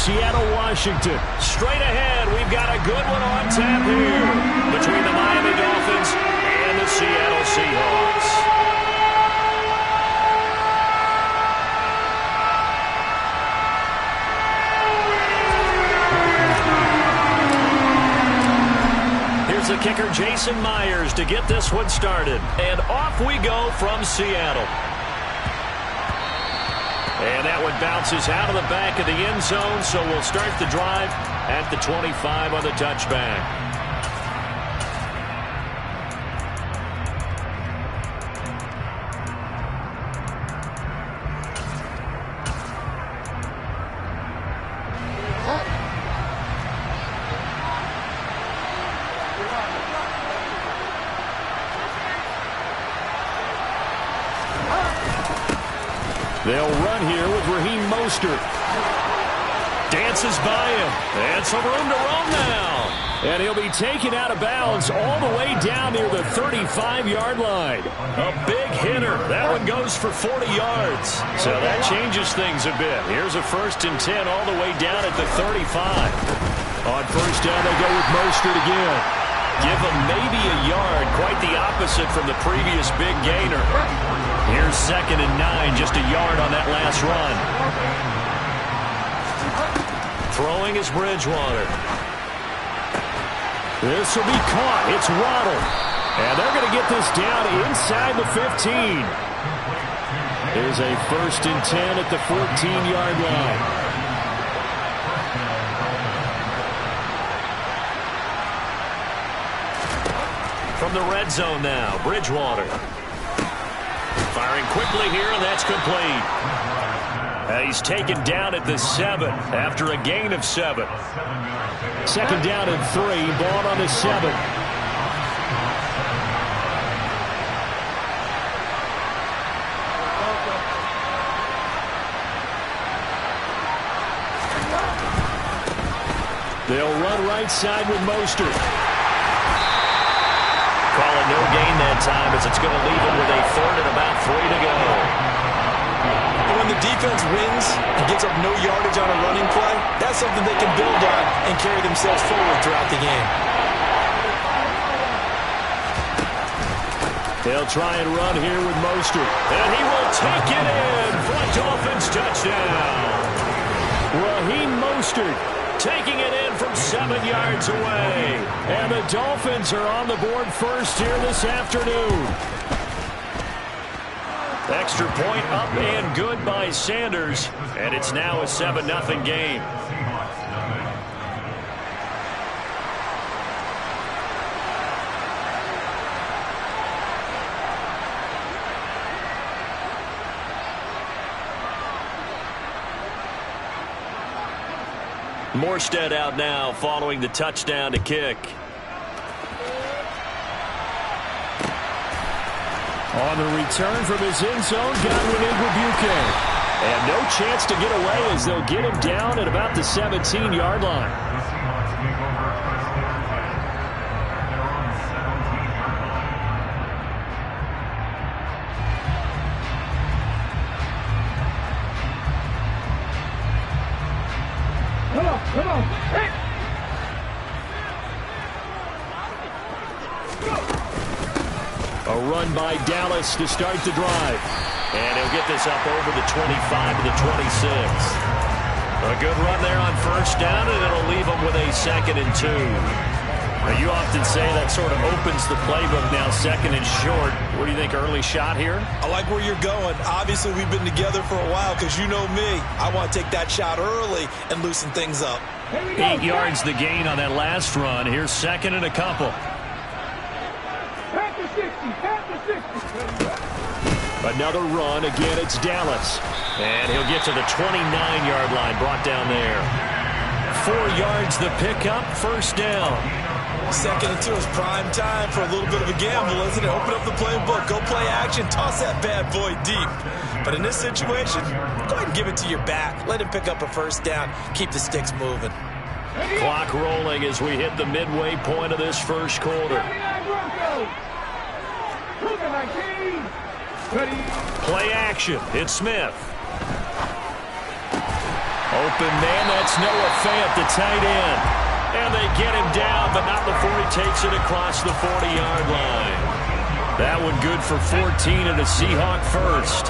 Seattle, Washington. Straight ahead, we've got a good one on tap here between the Miami Dolphins and the Seattle Seahawks. Here's the kicker, Jason Myers, to get this one started. And off we go from Seattle. And that one bounces out of the back of the end zone, so we'll start the drive at the 25 on the touchback. They'll run here with Raheem Mostert. Dances by him. And some room to roam now. And he'll be taken out of bounds all the way down near the 35-yard line. A big hitter. That one goes for 40 yards. So that changes things a bit. Here's a 1st and 10 all the way down at the 35. On 1st down, they go with Mostert again. Give him maybe a yard. Quite the opposite from the previous big gainer. Here's 2nd and 9, just a yard on that last run. Throwing is Bridgewater. This will be caught. It's Waddle. And they're going to get this down inside the 15. Here's a 1st and 10 at the 14-yard line. From the red zone now, Bridgewater. Firing quickly here, and that's complete. He's taken down at the 7 after a gain of 7. 2nd down and 3, ball on the 7. They'll run right side with Mostert. Calling no gain that time as it's going to leave him with a 3rd and about 3 to go. When the defense wins and gets up no yardage on a running play, that's something they can build on and carry themselves forward throughout the game. They'll try and run here with Mostert. And he will take it in for a Dolphins touchdown. Raheem Mostert taking it in from 7 yards away. And the Dolphins are on the board first here this afternoon. Extra point up and good by Sanders. And it's now a 7-0 game. Morstead out now following the touchdown to kick. On the return from his end zone, Godwin Igwebuike. And no chance to get away as they'll get him down at about the 17-yard line. Come on. Hey. A run by Dallas to start the drive. And he'll get this up over the 25 to the 26. A good run there on 1st down, and it'll leave him with a 2nd and 2. Now, you often say that sort of opens the playbook now, 2nd and short. What do you think, early shot here? I like where you're going. Obviously, we've been together for a while because you know me. I want to take that shot early and loosen things up. 8 yards the gain on that last run. Here's 2nd and a couple. Another run. Again, it's Dallas. And he'll get to the 29-yard line, brought down there. 4 yards the pickup, 1st down. 2nd and 2 is prime time for a little bit of a gamble, isn't it? Open up the playbook, go play action, toss that bad boy deep. But in this situation, go ahead and give it to your back. Let him pick up a 1st down, keep the sticks moving. Clock rolling as we hit the midway point of this 1st quarter. Play action. It's Smith. Open man, that's Noah Fant, the tight end. And they get him down, but not before he takes it across the 40-yard line. That one good for 14 and a Seahawk first.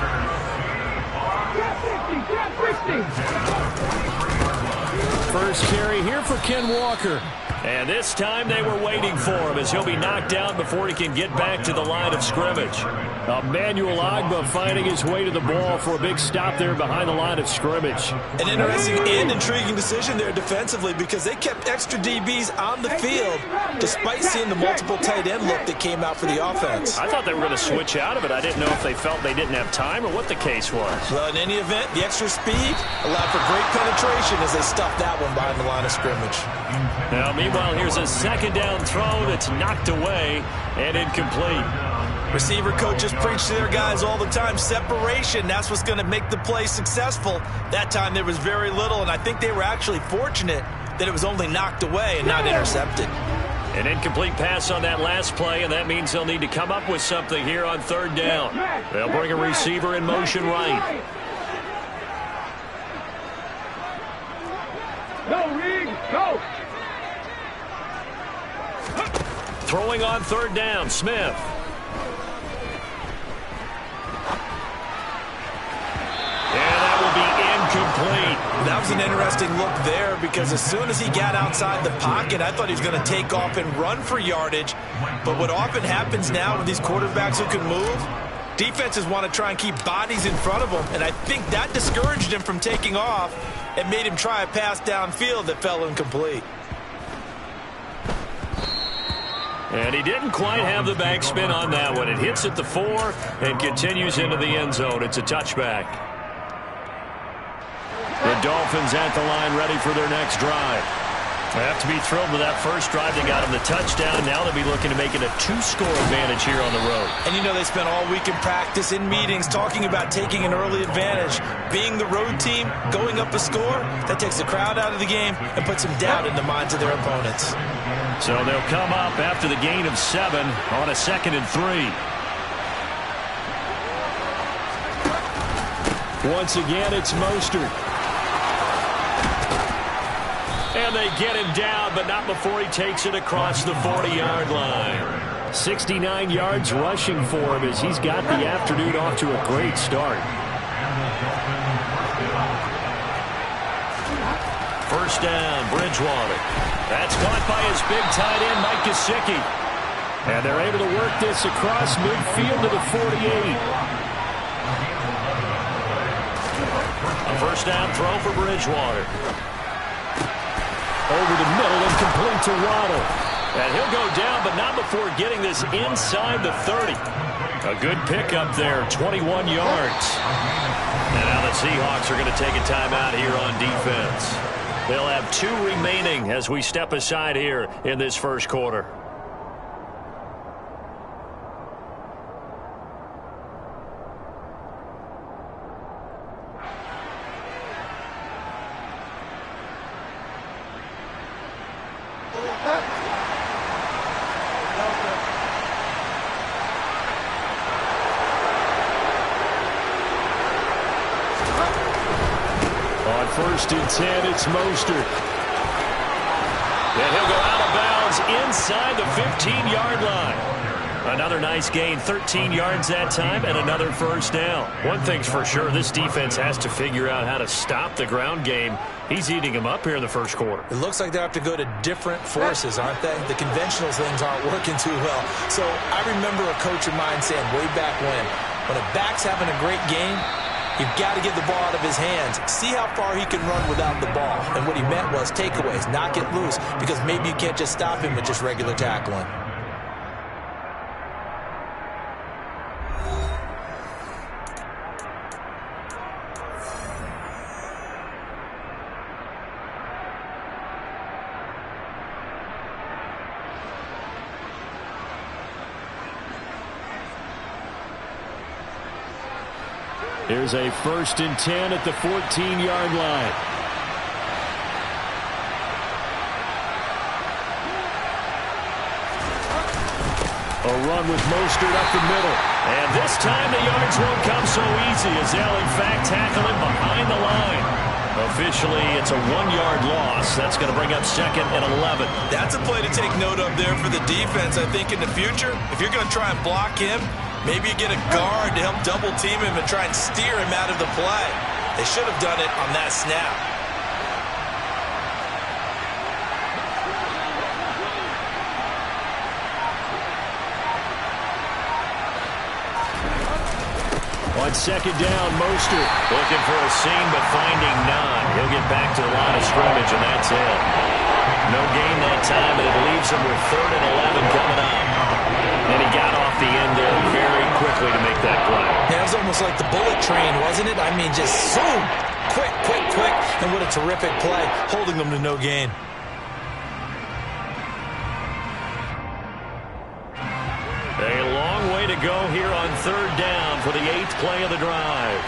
First carry here for Ken Walker. And this time they were waiting for him as he'll be knocked down before he can get back to the line of scrimmage. Emmanuel Ogbah finding his way to the ball for a big stop there behind the line of scrimmage. An interesting and intriguing decision there defensively because they kept extra DBs on the field despite seeing the multiple tight end look that came out for the offense. I thought they were going to switch out of it. I didn't know if they felt they didn't have time or what the case was. Well, in any event, the extra speed allowed for great penetration as they stuffed that one behind the line of scrimmage. Now, meanwhile, here's a second down throw that's knocked away and incomplete. Receiver coaches preach to their guys all the time. Separation, that's what's going to make the play successful. That time there was very little, and I think they were actually fortunate that it was only knocked away and not intercepted. An incomplete pass on that last play, and that means they'll need to come up with something here on third down. They'll bring a receiver in motion right. Go, Reed, go! Throwing on third down, Smith. And that will be incomplete. That was an interesting look there because as soon as he got outside the pocket, I thought he was going to take off and run for yardage. But what often happens now with these quarterbacks who can move, defenses want to try and keep bodies in front of them, and I think that discouraged him from taking off and made him try a pass downfield that fell incomplete. And he didn't quite have the backspin on that one. It hits at the 4 and continues into the end zone. It's a touchback. The Dolphins at the line ready for their next drive. They have to be thrilled with that first drive. They got him the touchdown. Now they'll be looking to make it a 2-score advantage here on the road. And you know they spent all week in practice, in meetings, talking about taking an early advantage. Being the road team, going up a score, that takes the crowd out of the game and puts some doubt in the minds of their opponents. So they'll come up after the gain of 7 on a 2nd and 3. Once again, it's Mostert. And they get him down, but not before he takes it across the 40-yard line. 69 yards rushing for him as he's got the afternoon off to a great start. First down, Bridgewater. That's caught by his big tight end, Mike Gesicki. And they're able to work this across midfield to the 48. A first down throw for Bridgewater. Over the middle and complete to Waddle. And he'll go down, but not before getting this inside the 30. A good pickup there, 21 yards. And now the Seahawks are going to take a timeout here on defense. They'll have 2 remaining as we step aside here in this first quarter. First and 10, it's Mostert. And he'll go out of bounds inside the 15-yard line. Another nice gain, 13 yards that time, and another first down. One thing's for sure, this defense has to figure out how to stop the ground game. He's eating him up here in the first quarter. It looks like they have to go to different forces, aren't they? The conventional things aren't working too well. So I remember a coach of mine saying way back when a back's having a great game, you've got to get the ball out of his hands. See how far he can run without the ball. And what he meant was takeaways, knock it loose, because maybe you can't just stop him with just regular tackling. Here's a first and 10 at the 14-yard line. A run with Mostert up the middle. And this time the yards won't come so easy as they'll in fact tackle him behind the line. Officially, it's a 1-yard loss. That's going to bring up 2nd and 11. That's a play to take note of there for the defense. I think in the future, if you're going to try and block him, maybe you get a guard to help double team him and try and steer him out of the play. They should have done it on that snap. On 2nd down, Mostert. Looking for a seam, but finding none. He'll get back to the line of scrimmage, and that's it. No gain that time, and it leaves him with 3rd and 11 coming up. And he got off the end there very quickly to make that play. Yeah, it was almost like the bullet train, wasn't it? I mean, just zoom. Quick, quick, quick. And what a terrific play, holding them to no gain. A long way to go here on 3rd down for the 8th play of the drive.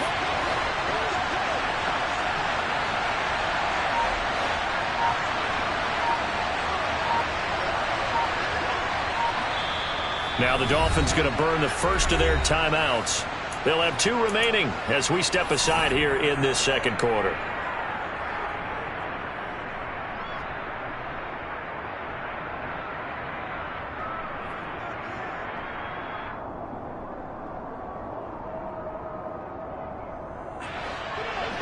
Now the Dolphins going to burn the first of their timeouts. They'll have 2 remaining as we step aside here in this 2nd quarter.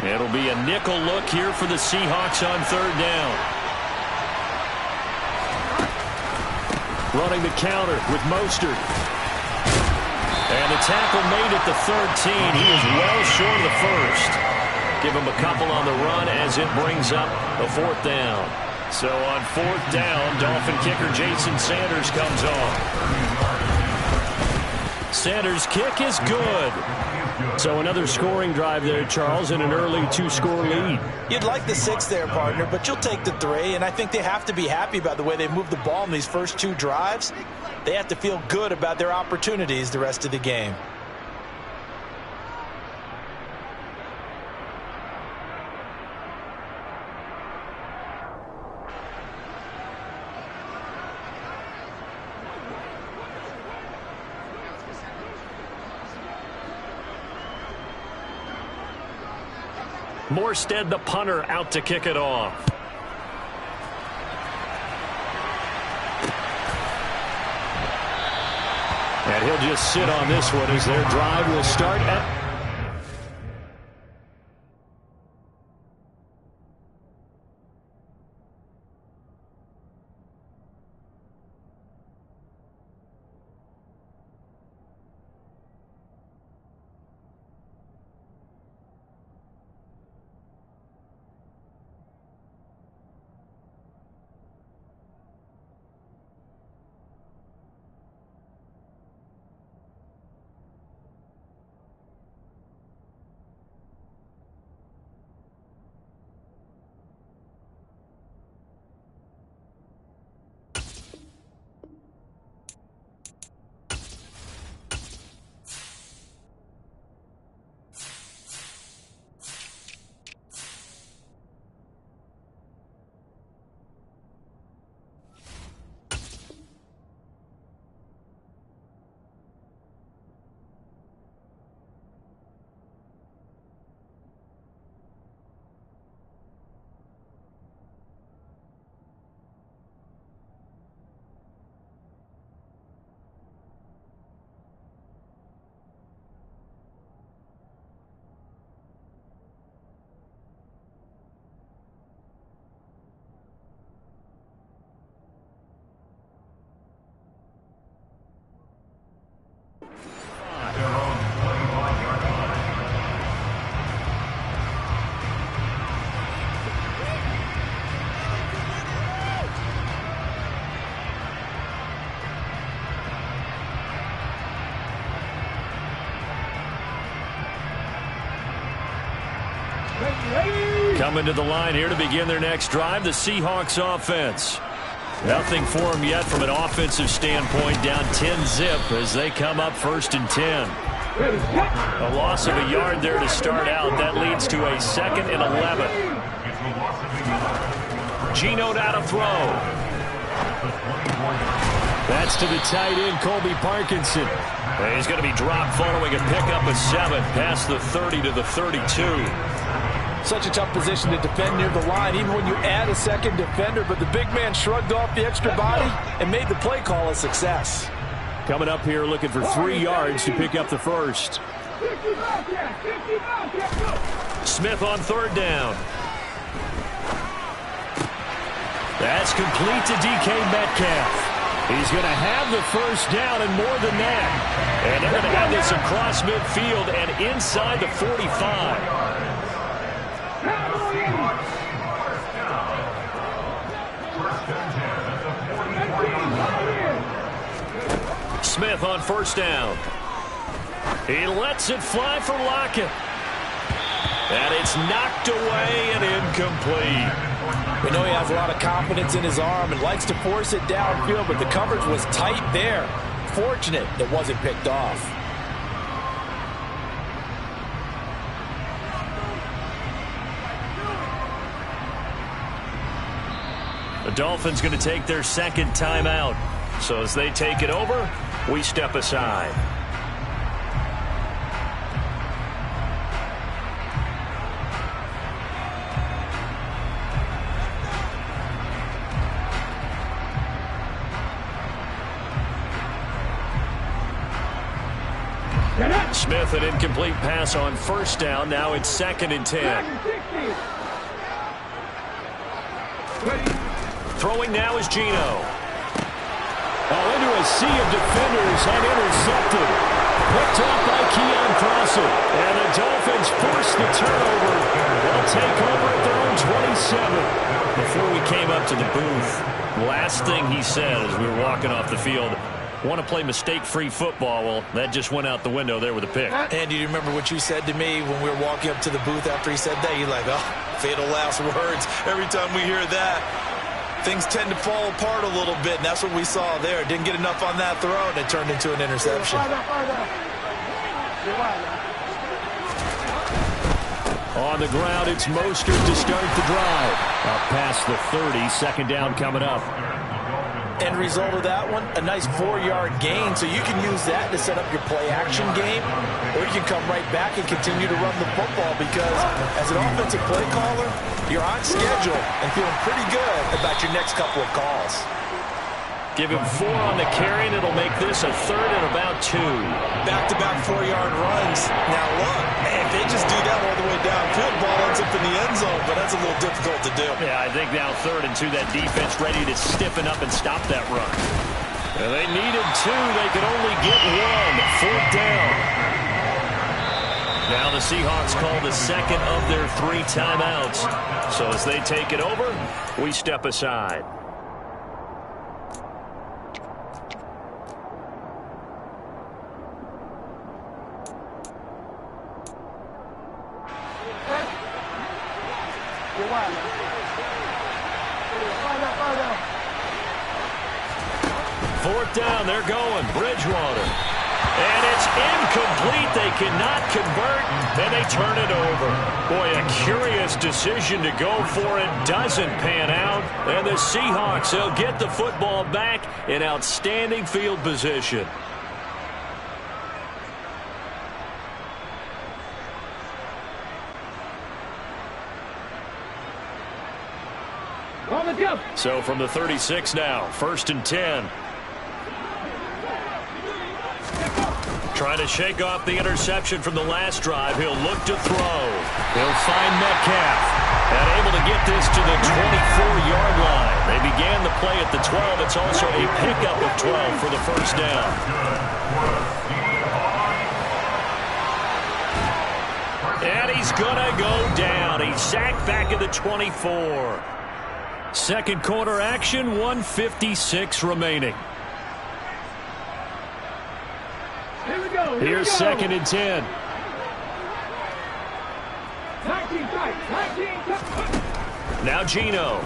It'll be a nickel look here for the Seahawks on 3rd down. Running the counter with Mostert. And the tackle made at the 13. He is well short of the first. Give him a couple on the run as it brings up a 4th down. So on 4th down, Dolphin kicker Jason Sanders comes on. Sanders' kick is good. So another scoring drive there, Charles, and an early 2-score lead. You'd like the 6 there, partner, but you'll take the 3, and I think they have to be happy about the way they moved the ball in these first 2 drives. They have to feel good about their opportunities the rest of the game. Morstead, the punter, out to kick it off. And he'll just sit on this one as their drive will start at... Coming to the line here to begin their next drive, the Seahawks offense. Nothing for them yet from an offensive standpoint, down 10-zip as they come up 1st and 10. A loss of a yard there to start out. That leads to a 2nd and 11. Geno out to throw. That's to the tight end, Colby Parkinson. And he's going to be dropped following a pickup of 7 past the 30 to the 32. Such a tough position to defend near the line, even when you add a second defender. But the big man shrugged off the extra body and made the play call a success. Coming up here looking for 3 yards to pick up the first. Smith on third down. That's complete to DK Metcalf. He's going to have the first down and more than that. And they're going to have this across midfield and inside the 45. Smith on first down. He lets it fly for Lockett. And it's knocked away and incomplete. We know he has a lot of confidence in his arm and likes to force it downfield, but the coverage was tight there. Fortunate it wasn't picked off. The Dolphins going to take their second timeout. So as they take it over, we step aside. Smith, an incomplete pass on first down. Now it's 2nd and 10. Throwing now is Geno. Into a sea of defenders and intercepted. Picked off by Keon Crossett. And the Dolphins force the turnover. They'll take over at their own 27. Before we came up to the booth, last thing he said as we were walking off the field, want to play mistake-free football. Well, that just went out the window there with a pick. And do you remember what you said to me when we were walking up to the booth after he said that? You're like, oh, fatal last words. Every time we hear that, things tend to fall apart a little bit, and that's what we saw there. Didn't get enough on that throw, and it turned into an interception. On the ground, it's Mostert to start the drive. Up past the 30, second down coming up. End result of that one, a nice 4-yard gain, so you can use that to set up your play-action game, or you can come right back and continue to run the football because as an offensive play caller, you're on schedule and feeling pretty good about your next couple of calls. Give him 4 on the carry, and it'll make this a 3rd and about 2. Back-to-back 4-yard runs. Now look, man, if they just do that all the way downfield, ball ends up in the end zone, but that's a little difficult to do. Yeah, I think now 3rd and 2, that defense ready to stiffen up and stop that run. And they needed 2. They could only get 1. 4th down. Now the Seahawks call the second of their 3 timeouts. So as they take it over, we step aside. Fourth down, they're going. Bridgewater. And it's incomplete. They cannot convert, and they turn it over. Boy, a curious decision to go for it. Doesn't pan out. And the Seahawks, they'll get the football back in outstanding field position. So from the 36 now, 1st and 10. Trying to shake off the interception from the last drive. He'll look to throw. He'll find Metcalf. And able to get this to the 24-yard line. They began the play at the 12. It's also a pickup of 12 for the first down. And he's going to go down. He's sacked back at the 24. Second quarter action, 1:56 remaining. Here's 2nd and 10. Now Geno.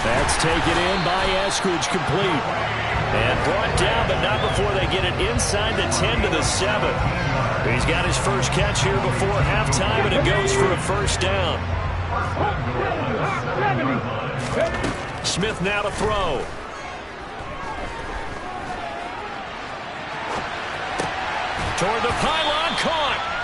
That's taken in by Eskridge, complete. And brought down, but not before they get it inside the 10 to the 7. He's got his first catch here before halftime, and it goes for a first down. Smith now to throw. Toward the pylon, caught.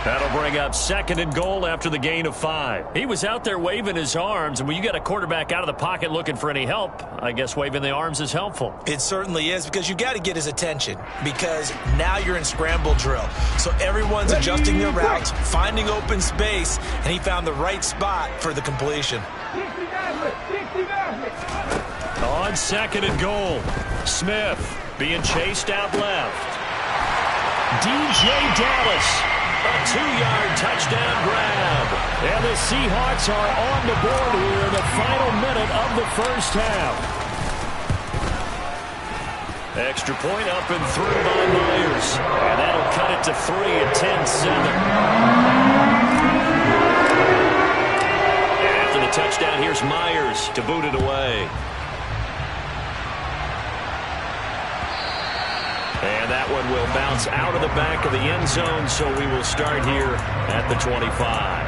That'll bring up 2nd and goal after the gain of 5. He was out there waving his arms, and when you got a quarterback out of the pocket looking for any help, I guess waving the arms is helpful. It certainly is, because you got to get his attention, because now you're in scramble drill. So everyone's adjusting their routes, finding open space, and he found the right spot for the completion. On 2nd and goal, Smith being chased out left. DJ Dallas. A 2-yard touchdown grab. And the Seahawks are on the board here in the final minute of the first half. Extra point up and through by Myers. And that'll cut it to 3 at 10-7. And after the touchdown, here's Myers to boot it away. And that one will bounce out of the back of the end zone, so we will start here at the 25.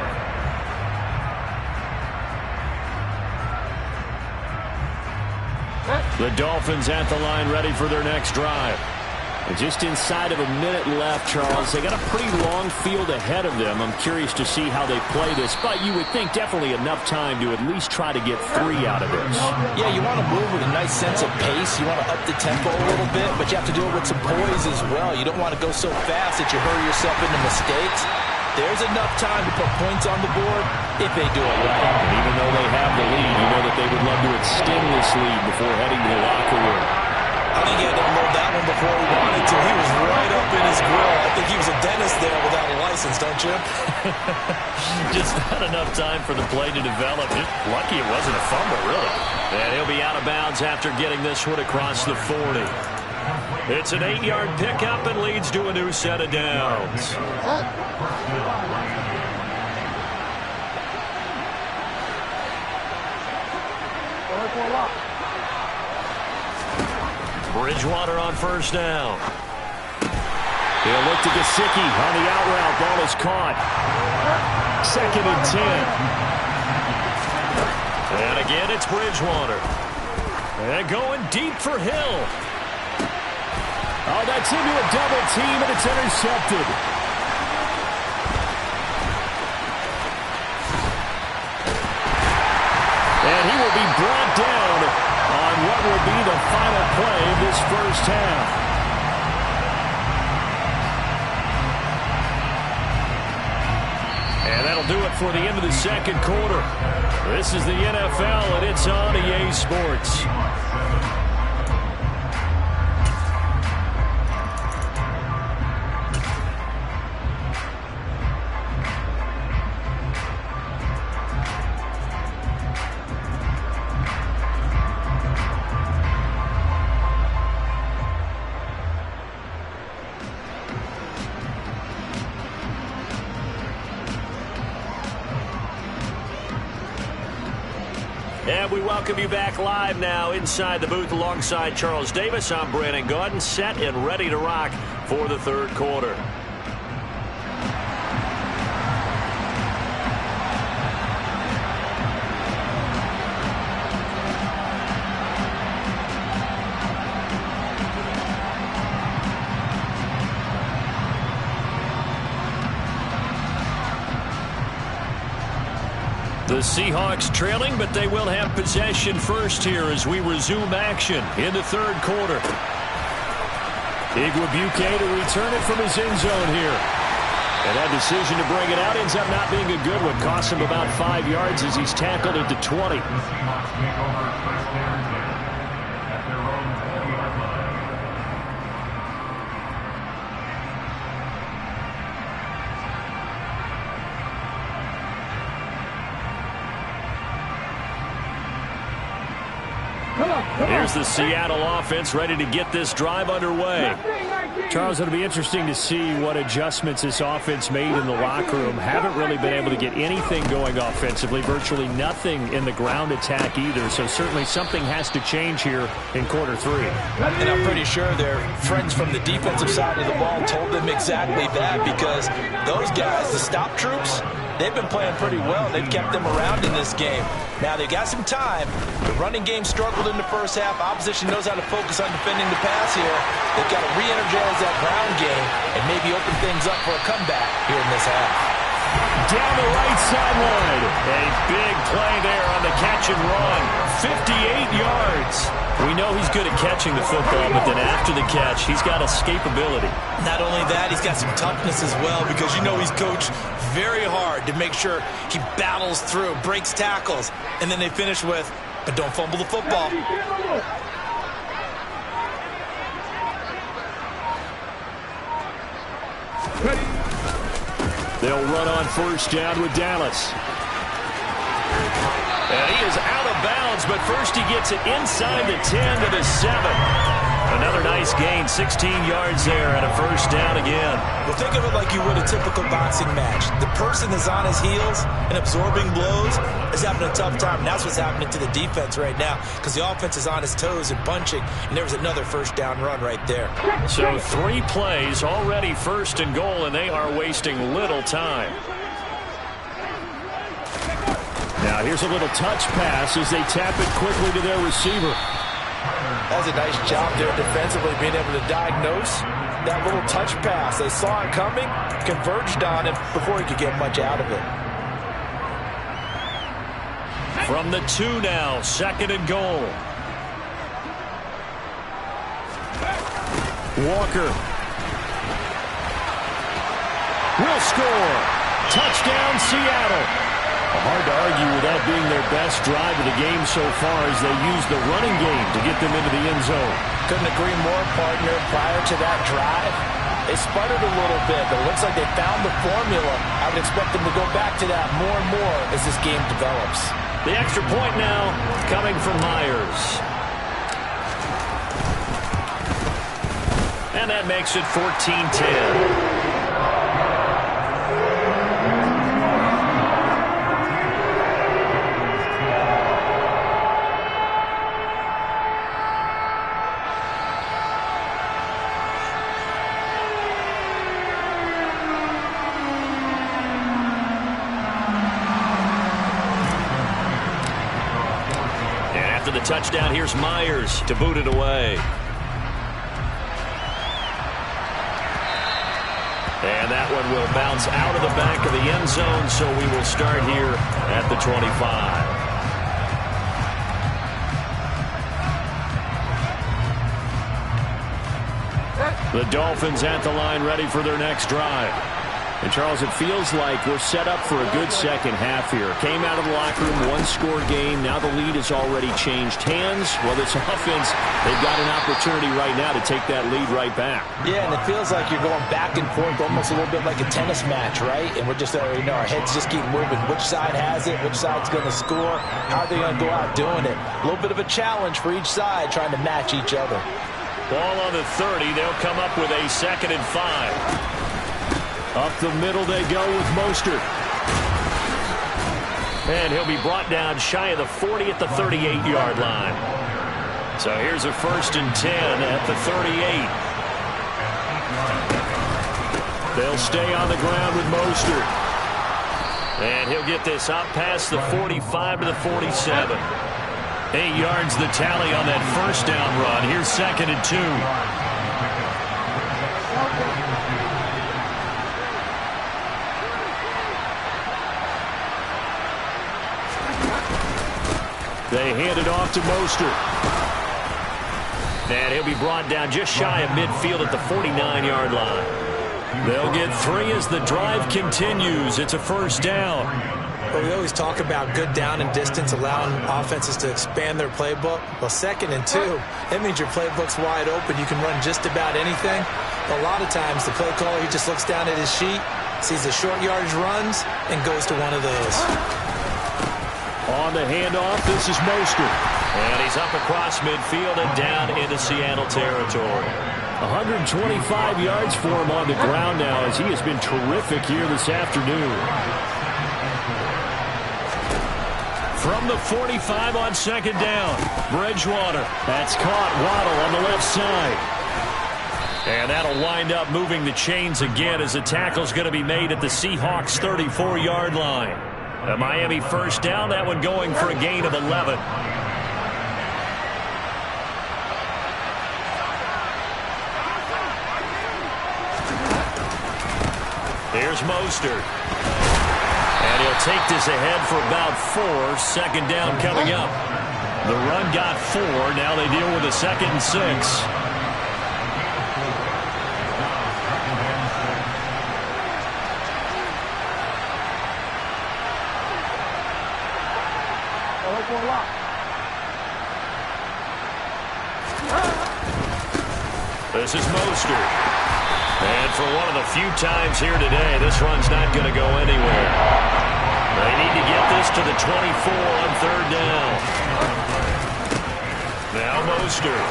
The Dolphins at the line, ready for their next drive. Just inside of a minute left, Charles. They got a pretty long field ahead of them. I'm curious to see how they play this, but you would think definitely enough time to at least try to get 3 out of this. Yeah, you want to move with a nice sense of pace. You want to up the tempo a little bit, but you have to do it with some poise as well. You don't want to go so fast that you hurry yourself into mistakes. There's enough time to put points on the board if they do it right. And even though they have the lead, you know that they would love to extend this lead before heading to the locker room. I think he had to unload that one before he wanted to. He was right up in his grill. I think he was a dentist there without a license, don't you? Just not enough time for the play to develop. Lucky it wasn't a fumble, really. And he'll be out of bounds after getting this one across the 40. It's an 8-yard pickup and leads to a new set of downs. Bridgewater on first down. He'll look to Gesicki on the out route. Ball is caught. 2nd and 10. And again, it's Bridgewater. And going deep for Hill. Oh, that's into a double team, and it's intercepted. And he will be brought down on what will be the final play of this first half. And that'll do it for the end of the second quarter. This is the NFL, and it's on EA Sports. And we welcome you back live now inside the booth alongside Charles Davis. I'm Brandon Gaudin, set and ready to rock for the third quarter. The Seahawks trailing, but they will have possession first here as we resume action in the third quarter. Igwebuike to return it from his end zone here. And that decision to bring it out ends up not being a good one. Cost him about 5 yards as he's tackled at the 20. Here's the Seattle offense ready to get this drive underway. Charles, it'll be interesting to see what adjustments this offense made in the locker room. Haven't really been able to get anything going offensively, virtually nothing in the ground attack either. So certainly something has to change here in quarter 3. And I'm pretty sure their friends from the defensive side of the ball told them exactly that, because those guys, the stop troops, they've been playing pretty well. They've kept them around in this game. Now, they got some time. The running game struggled in the first half. Opposition knows how to focus on defending the pass here. They've got to re-energize that ground game and maybe open things up for a comeback here in this half. Down the right sideline. A big play there on the catch and run. 58 yards. We know he's good at catching the football, but then after the catch, he's got escapability. Not only that, he's got some toughness as well, because you know he's coached very hard to make sure he battles through, breaks tackles, and then they finish with, but don't fumble the football. They'll run on first down with Dallas. And he is out of bounds, but first he gets it inside the 10 to the 7. Another nice gain, 16 yards there, and a first down again. Well, think of it like you would a typical boxing match. The person that's on his heels and absorbing blows is having a tough time. And that's what's happening to the defense right now, because the offense is on his toes and punching, and there was another first down run right there. So 3 plays, already first and goal, and they are wasting little time. Now here's a little touch pass as they tap it quickly to their receiver. That's a nice job there defensively, being able to diagnose that little touch pass. They saw it coming, converged on it before he could get much out of it. From the 2 now, second and goal. Walker will score. Touchdown, Seattle. Hard to argue with that being their best drive of the game so far, as they use the running game to get them into the end zone. Couldn't agree more, partner. Prior to that drive, they sputtered a little bit, but it looks like they found the formula. I would expect them to go back to that more and more as this game develops. The extra point now coming from Myers. And that makes it 14-10. The touchdown, here's Myers to boot it away. And that one will bounce out of the back of the end zone, so we will start here at the 25. The Dolphins at the line, ready for their next drive. And, Charles, it feels like we're set up for a good second half here. Came out of the locker room, one-score game. Now the lead has already changed hands. Well, this offense, they've got an opportunity right now to take that lead right back. Yeah, and it feels like you're going back and forth, almost a little bit like a tennis match, right? And we're just, our heads just keep moving. Which side has it? Which side's going to score? How are they going to go out doing it? A little bit of a challenge for each side, trying to match each other. Ball on the 30. They'll come up with a 2nd and 5. Up the middle they go with Mostert. And he'll be brought down shy of the 40 at the 38-yard line. So here's a 1st and 10 at the 38. They'll stay on the ground with Mostert. And he'll get this up past the 45 to the 47. 8 yards the tally on that first down run. Here's 2nd and 2. They hand it off to Mostert. And he'll be brought down just shy of midfield at the 49-yard line. They'll get 3 as the drive continues. It's a first down. Well, we always talk about good down and distance, allowing offenses to expand their playbook. Well, 2nd and 2, that means your playbook's wide open. You can run just about anything. But a lot of times, the play caller, he just looks down at his sheet, sees the short yardage runs, and goes to one of those. On the handoff, this is Mostert. And he's up across midfield and down into Seattle territory. 125 yards for him on the ground now, as he has been terrific here this afternoon. From the 45 on 2nd down, Bridgewater. That's caught. Waddle on the left side. And that'll wind up moving the chains again as the tackle's going to be made at the Seahawks' 34-yard line. A Miami first down, that one going for a gain of 11. Here's Mostert. And he'll take this ahead for about 4. Second down coming up. The run got 4. Now they deal with a 2nd and 6. This is Mostert. And for one of the few times here today, this run's not going to go anywhere. They need to get this to the 24 on 3rd down. Now Mostert.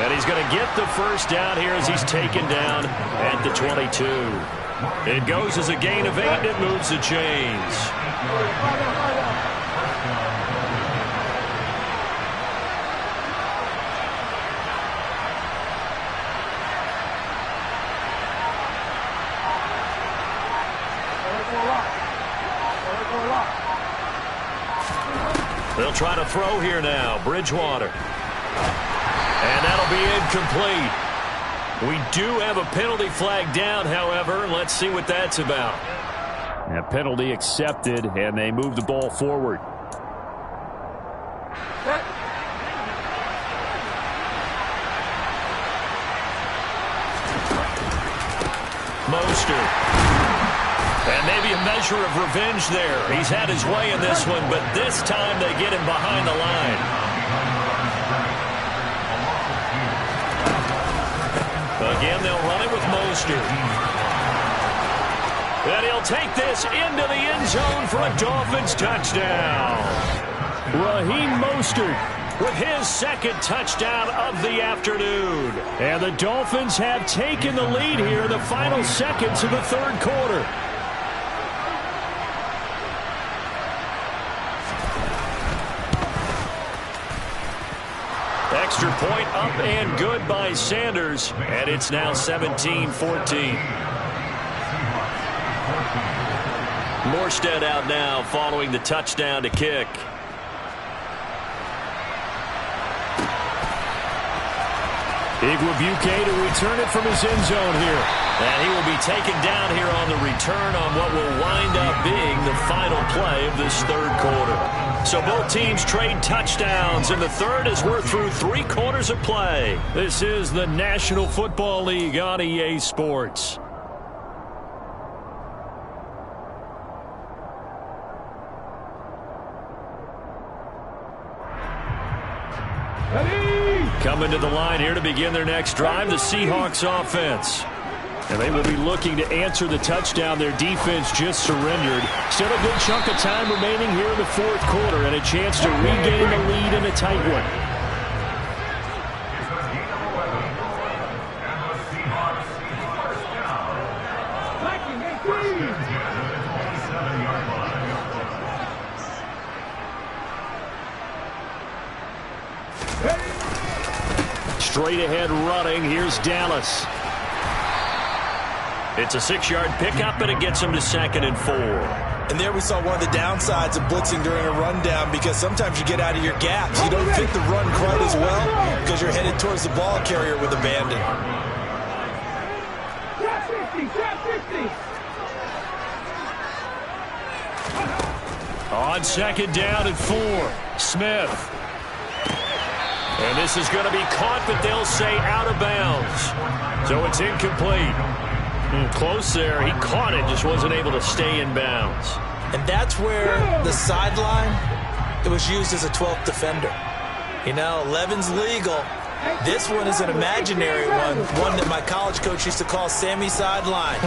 And he's going to get the first down here as he's taken down at the 22. It goes as a gain of 8, and it moves the chains. They'll try to throw here now. Bridgewater. And that'll be incomplete. We do have a penalty flag down, however. Let's see what that's about. A penalty accepted, and they move the ball forward. Mostert. And maybe a measure of revenge there. He's had his way in this one, but this time they get him behind the line. Again, they'll run it with Mostert. And he'll take this into the end zone for a Dolphins touchdown. Raheem Mostert with his 2nd touchdown of the afternoon. And the Dolphins have taken the lead here in the final seconds of the 3rd quarter. Extra point up and good by Sanders, and it's now 17-14. Morstead out now following the touchdown to kick. Igwebuike to return it from his end zone here. And he will be taken down here on the return on what will wind up being the final play of this 3rd quarter. So both teams trade touchdowns in the 3rd as we're through 3 quarters of play. This is the National Football League on EA Sports. Coming to the line here to begin their next drive, the Seahawks offense. And they will be looking to answer the touchdown their defense just surrendered. Still a good chunk of time remaining here in the 4th quarter and a chance to regain the lead in a tight one. Straight ahead running. Here's Dallas. It's a 6-yard pickup, and it gets him to 2nd and 4. And there we saw one of the downsides of blitzing during a rundown, because sometimes you get out of your gaps. You don't fit the run quite as well because you're headed towards the ball carrier with abandon. On 2nd down and 4, Smith. And this is going to be caught, but they'll say out of bounds. So it's incomplete. Close there. He caught it, just wasn't able to stay in bounds. And that's where the sideline, it was used as a 12th defender. You know, 11's legal. This one is an imaginary one that my college coach used to call Sammy Sideline.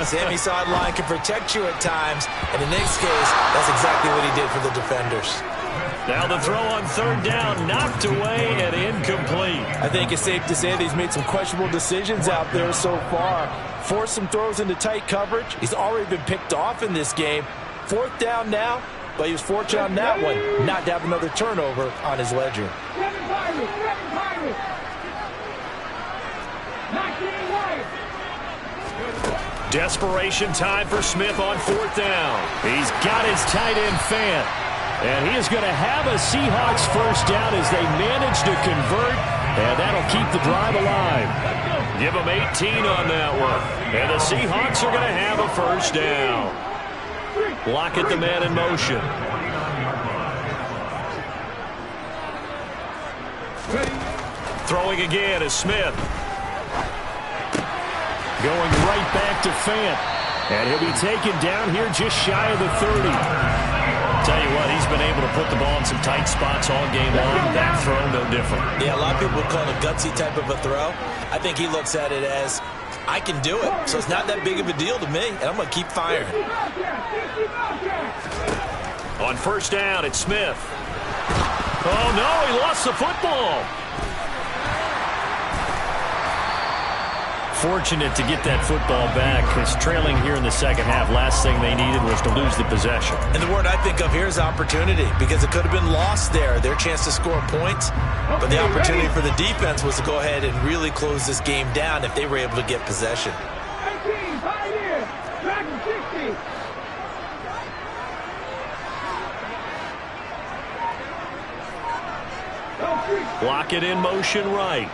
Sammy Sideline can protect you at times, and in this case, that's exactly what he did for the defenders. Now the throw on 3rd down, knocked away and incomplete. I think it's safe to say that he's made some questionable decisions out there so far. Forced some throws into tight coverage. He's already been picked off in this game. 4th down now, but he was fortunate on that one not to have another turnover on his ledger. Desperation time for Smith on 4th down. He's got his tight end Fant. And he is going to have a Seahawks first down as they manage to convert. And that'll keep the drive alive. Give them 18 on that one. And the Seahawks are going to have a first down. Block at the man in motion. Throwing again is Smith. Going right back to Fant. And he'll be taken down here just shy of the 30. Tell you what, he's been able to put the ball in some tight spots all game long. That throw, no different. Yeah, a lot of people would call it a gutsy type of a throw. I think he looks at it as, I can do it. So it's not that big of a deal to me, and I'm going to keep firing. On 1st down, it's Smith. Oh, no, he lost the football. Fortunate to get that football back, because trailing here in the second half, last thing they needed was to lose the possession. And the word I think of here is opportunity, because it could have been lost there, their chance to score points. But the opportunity for the defense was to go ahead and really close this game down if they were able to get possession. Block it in motion right.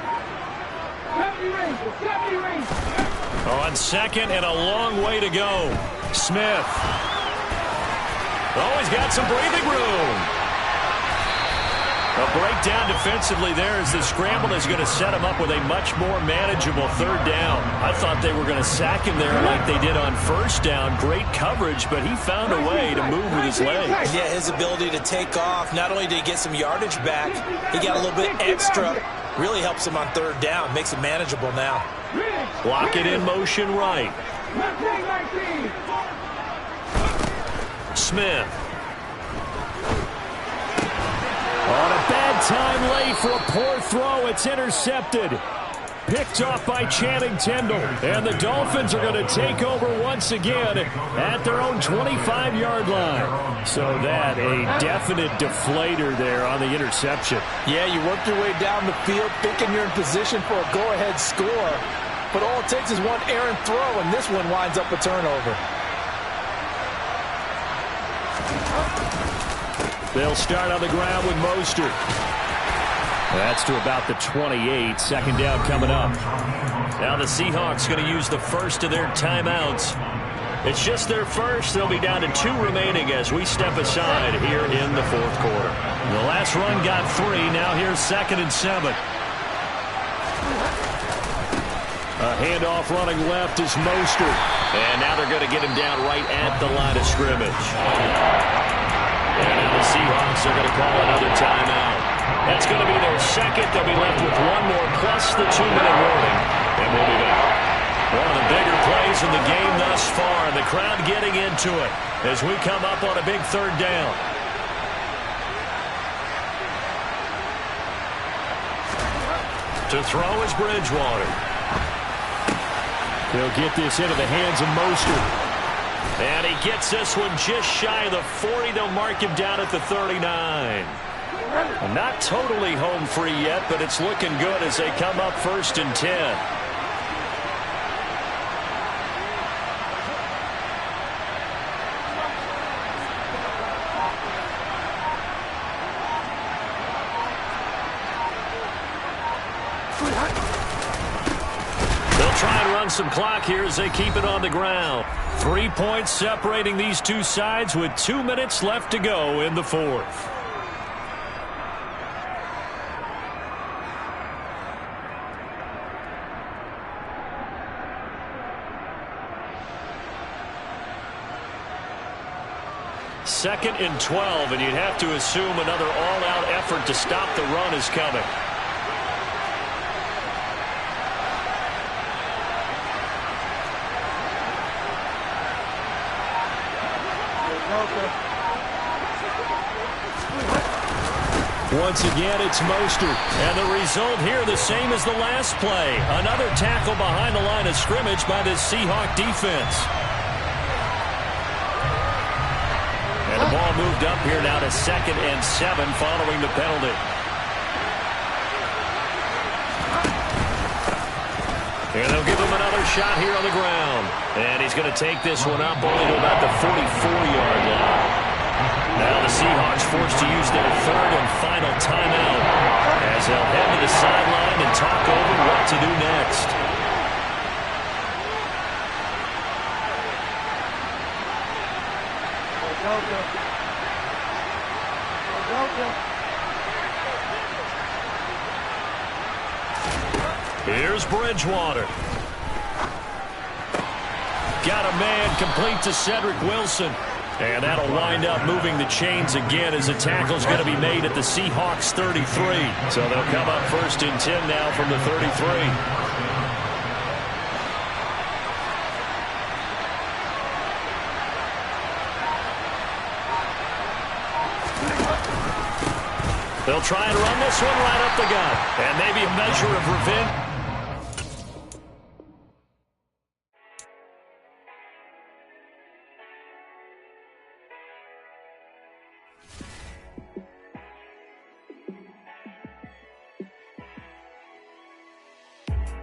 On 2nd and a long way to go. Smith. Oh, he's got some breathing room. A breakdown defensively there as the scramble is going to set him up with a much more manageable 3rd down. I thought they were going to sack him there like they did on 1st down. Great coverage, but he found a way to move with his legs. Yeah, his ability to take off. Not only did he get some yardage back, he got a little bit extra. Really helps him on 3rd down. Makes it manageable now. Block it in motion right. Smith. On a bad time late for a poor throw. It's intercepted. Picked off by Channing Tindall. And the Dolphins are going to take over once again at their own 25-yard line. So that a definite deflator there on the interception. Yeah, you work your way down the field thinking you're in position for a go-ahead score. But all it takes is one errant throw, and this one winds up a turnover. They'll start on the ground with Mostert. That's to about the 28. 2nd down coming up. Now the Seahawks going to use the first of their timeouts. It's just their first. They'll be down to 2 remaining as we step aside here in the 4th quarter. The last run got 3. Now here's 2nd and 7. A handoff running left is Mostert. And now they're going to get him down right at the line of scrimmage. And now the Seahawks are going to call another timeout. That's going to be their 2nd. They'll be left with 1 more plus the 2-minute warning. And we'll be back. One of the bigger plays in the game thus far. And the crowd getting into it as we come up on a big 3rd down. To throw is Bridgewater. They'll get this into the hands of Mostert. And he gets this one just shy of the 40. They'll mark him down at the 39. Not totally home free yet, but it's looking good as they come up 1st and 10. They'll try and run some clock here as they keep it on the ground. 3 points separating these two sides with 2 minutes left to go in the 4th. Second and 12, and you'd have to assume another all-out effort to stop the run is coming. Once again, it's Mostert. And the result here the same as the last play. Another tackle behind the line of scrimmage by this Seahawk defense. And the ball moved up here now to 2nd and 7 following the penalty. And they'll give him another shot here on the ground. And he's going to take this one up only to about the 44-yard line. Now the Seahawks forced to use their third and final timeout as they'll head to the sideline and talk over what to do next. Here's Bridgewater. Got a man complete to Cedric Wilson. And that'll wind up moving the chains again as the tackle's going to be made at the Seahawks 33. So they'll come up 1st and 10 now from the 33. They'll try and run this one right up the gut. And maybe a measure of revenge.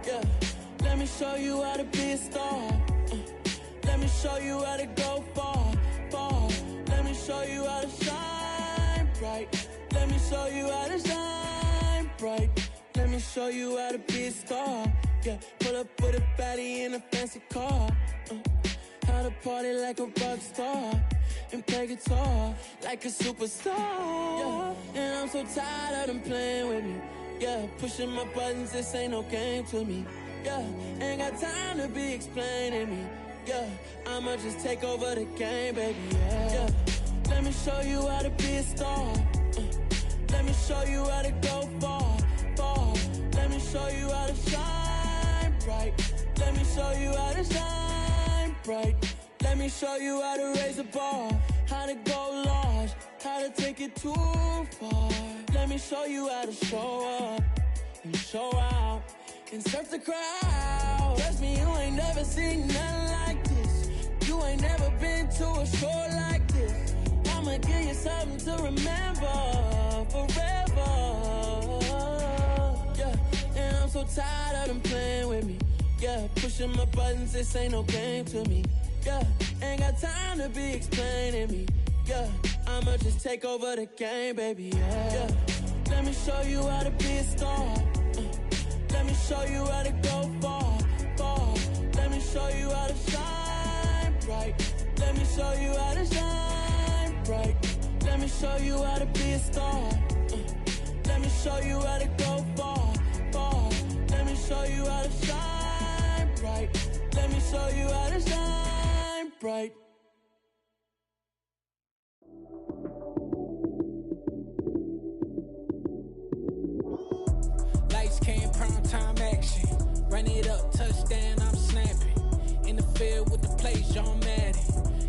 Yeah, let me show you how to be a star. Let me show you how to go far, far. Let me show you how to shine bright. Let me show you how to shine bright. Let me show you how to be a star. Yeah, pull up with a baddie in a fancy car. How to party like a rock star and play guitar like a superstar. Yeah, and I'm so tired of them playing with me. Yeah, pushing my buttons, this ain't no game to me. Yeah, ain't got time to be explaining me. Yeah, I'ma just take over the game, baby. Yeah, let me show you how to be a star. Let me show you how to go far, far. Let me show you how to shine bright. Let me show you how to shine bright. Let me show you how to raise the bar, how to go large, how to take it too far. Let me show you how to show up and show out and surf the crowd. Trust me, you ain't never seen nothing like this. You ain't never been to a show like this. I'ma give you something to remember forever. Yeah, and I'm so tired of them playing with me. Yeah, pushing my buttons, this ain't no game to me. Yeah, ain't got time to be explaining me. Yeah, I'ma just take over the game, baby. Yeah, let me show you how to be a star. Let me show you how to go far, far. Let me show you how to shine bright. Let me show you how to shine bright. Let me show you how to be a star. Let me show you how to go far, far. Let me show you how to shine bright. Let me show you how to shine bright. Lights came, prime time action. Run it up, touchdown, I'm snapping. In the field with the plays, John Madden.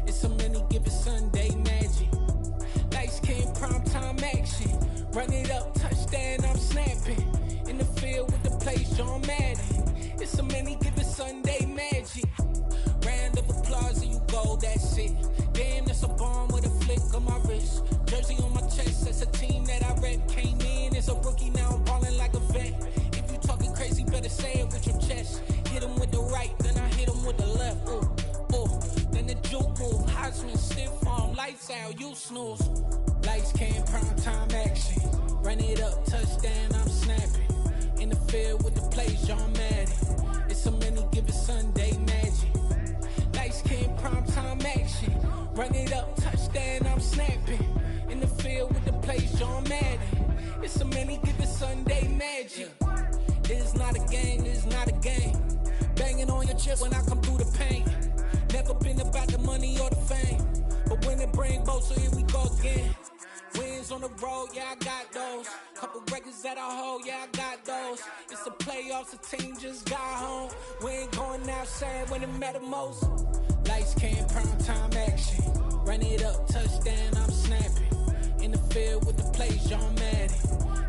It's a many given Sunday magic. Lights came, prime time action. Run it up, touchdown, I'm snapping. In the field with the plays, John Madden. It's a many given Sunday magic. Round of applause and you go, that's it. Damn, that's a bomb with a flick on my wrist. Jersey on my chest, that's a team that I rep. Came in as a rookie, now I'm ballin' like a vet. If you talking crazy, better say it with your chest. Hit him with the right, then I hit him with the left. Ooh, ooh. Then the juke move, Heisman, stiff arm, lights out, you snooze. Lights came, prime time action. Run it up, touchdown, I'm snapping. In the field with the plays, John Madden. It's a many given Sunday magic. Lights came, prime time action. Run it up, touchdown, I'm snapping. In the field with the plays, John Madden. It's a many given Sunday magic. This is not a game, this is not a game. Banging on your chest when I come through the pain. Never been about the money or the fame. But when it bring both, so here we go again. Wins on the road, yeah, I got those. Couple records that I hold, yeah, I got those. It's the playoffs, the team just got home. We ain't going outside when it matter most. Lights came, prime time action. Run it up, touchdown, I'm snapping. In the field with the plays, John Madden.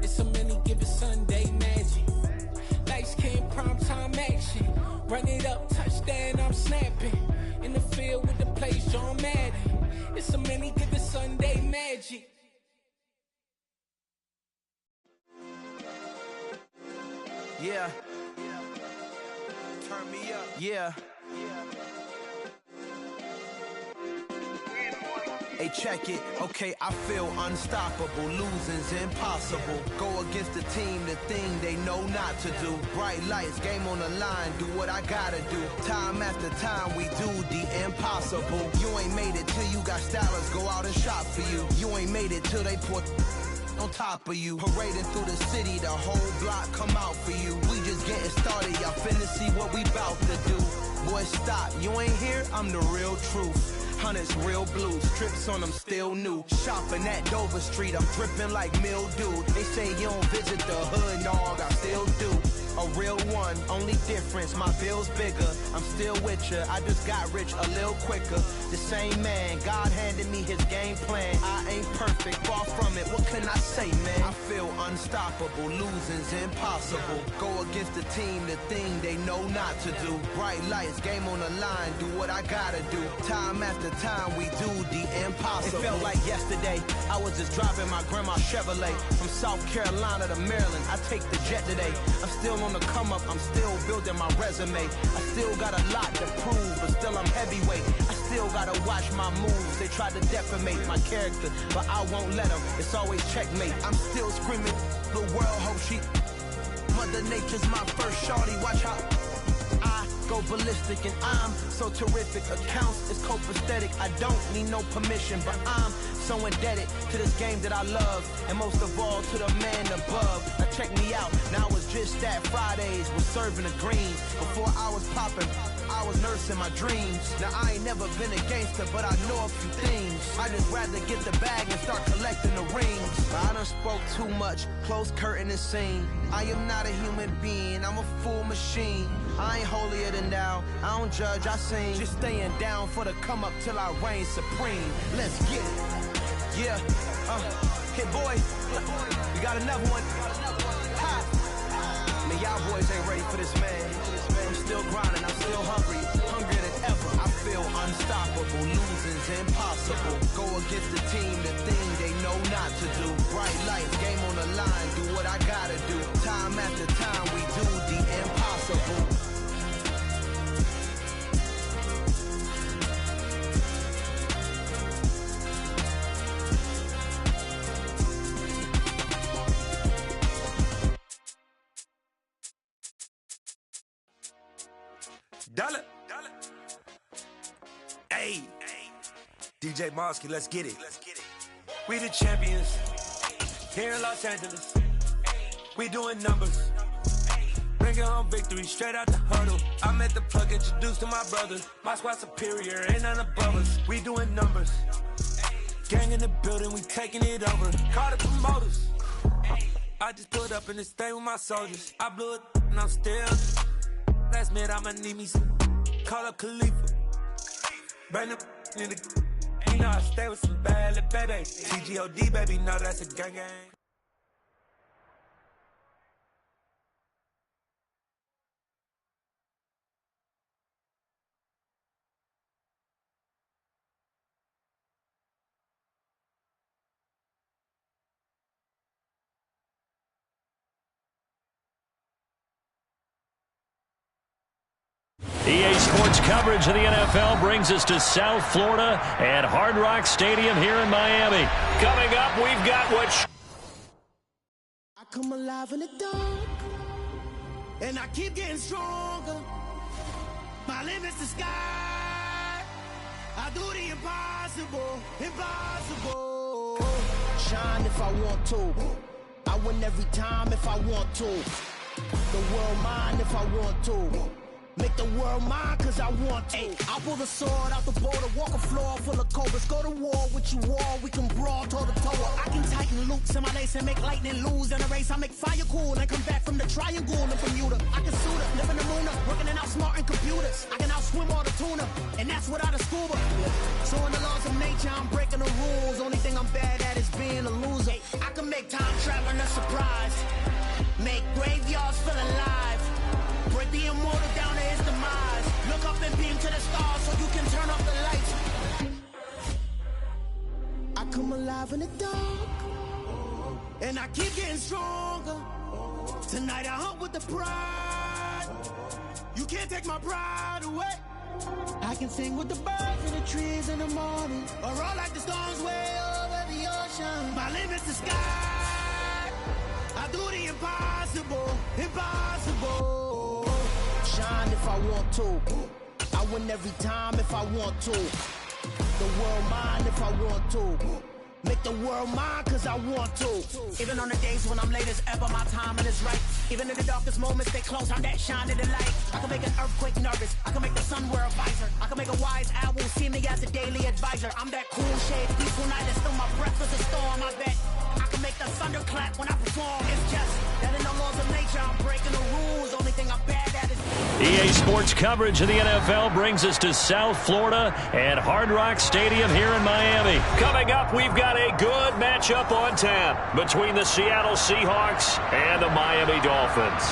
It's a many given Sunday magic. Lights came, prime time action. Run it up, touchdown, I'm snapping. In the field with the plays, John Madden. It's a many given Sunday magic. Yeah. Turn Turn me up. Yeah. Hey, check it. Okay, I feel unstoppable. Losing's impossible. Go against the team, the thing they know not to do. Bright lights, game on the line, do what I gotta do. Time after time, we do the impossible. You ain't made it till you got stylers go out and shop for you. You ain't made it till they put on top of you. Parading through the city, the whole block come out for you. We just getting started, y'all finna see what we bout to do. Boy, stop, you ain't here, I'm the real truth. Hunters, real blue, strips on them still new. Shopping at Dover Street, I'm dripping like mildew. They say you don't visit the hood, dog, I still do. A real one, only difference, my bill's bigger. I'm still with ya, I just got rich a little quicker. The same man, God handed me his game plan. I ain't perfect, far from it, what can I say, man? I feel unstoppable, losing's impossible. Go against the team, the thing they know not to do. Bright lights, game on the line, do what I gotta do. Time after time, we do the impossible. It felt like yesterday, I was just driving my grandma's Chevrolet. From South Carolina to Maryland, I take the jet today. I'm still on the come up, I'm still building my resume. I still got a lot to prove, but still I'm heavyweight. I still gotta watch my moves. They tried to defamate my character, but I won't let them. It's always checkmate. I'm still screaming, the world hope she. Mother Nature's my first shorty, watch how I go ballistic, and I'm so terrific. Accounts is copacetic, I don't need no permission, but I'm so indebted to this game that I love, and most of all to the man above. Now check me out, now it's just that Fridays was serving the greens. Before I was popping, I was nursing my dreams. Now I ain't never been a gangster, but I know a few things. I just rather get the bag and start collecting the rings. I done spoke too much, close curtain and scene. I am not a human being, I'm a full machine. I ain't holier than thou, I don't judge, I sing. Just staying down for the come up till I reign supreme. Let's get it. Yeah, hey boy, we got another one. Ha. Man, y'all boys ain't ready for this, man. I'm still grinding, I'm still hungry, hungrier than ever. I feel unstoppable, losing's impossible. Go against the team, the thing they know not to do. Bright lights, game on the line, do what I gotta do. Time after time, we do the impossible. Dollar. Hey, DJ Mosky, let's get it. We the champions here in Los Angeles. We doing numbers. Bringing home victory straight out the huddle. I met the plug, introduced to my brothers. My squad superior, ain't none above us. We doing numbers. Gang in the building, we taking it over. Call the promoters. I just put up in this thing with my soldiers. I blew it and I'm still. Last minute, I'ma need me some. Call up Khalifa. Bring them in the. You know I stay with some bad little baby. TGOD, baby, know that's a gang gang. EA Sports coverage of the NFL brings us to South Florida at Hard Rock Stadium here in Miami. Coming up, we've got what... I come alive in the dark, and I keep getting stronger. My limit's the sky. I do the impossible, impossible. Shine if I want to. I win every time if I want to. The world mine if I want to. Make the world mine cause I want to. Ay, I'll pull the sword out the border, walk a floor full of cobras. Go to war with you all, we can brawl toe to toe. I can tighten loops in my lace and make lightning lose in a race. I make fire cool and come back from the triangle in Bermuda. I can suit up, live in the moon up, working and outsmarting computers. I can outswim all the tuna, and that's without a scuba. So in the laws of nature, I'm breaking the rules. Only thing I'm bad at is being a loser. I can make time traveling a surprise, make graveyards feel alive. Break the immortal down to his demise. Look up and beam to the stars so you can turn off the lights. I come alive in the dark, and I keep getting stronger. Tonight I hunt with the pride. You can't take my pride away. I can sing with the birds and the trees in the morning, or roll like the storms way over the ocean. My limit's the sky. I do the impossible, impossible. Shine if I want to. I win every time if I want to. The world mine if I want to. Make the world mine cause I want to. Even on the days when I'm late as ever, my timing is right. Even in the darkest moments, they close, I'm that shining the light. I can make an earthquake nervous, I can make the sun wear a visor. I can make a wise owl see me as a daily advisor. I'm that cool shade, peaceful night, and still my breath is a storm. I bet I can make the thunder clap when I perform. It's just that in the laws of nature, I'm breaking the rules. Only thing I'm bad at is EA Sports coverage of the NFL brings us to South Florida at Hard Rock Stadium here in Miami. Coming up, we've got a good matchup on tap between the Seattle Seahawks and the Miami Dolphins.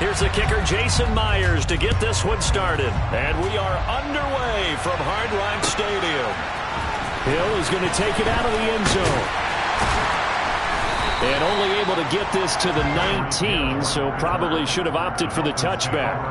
Here's the kicker, Jason Myers, to get this one started. And we are underway from Hard Rock Stadium. Hill is going to take it out of the end zone. And only able to get this to the 19, so probably should have opted for the touchback.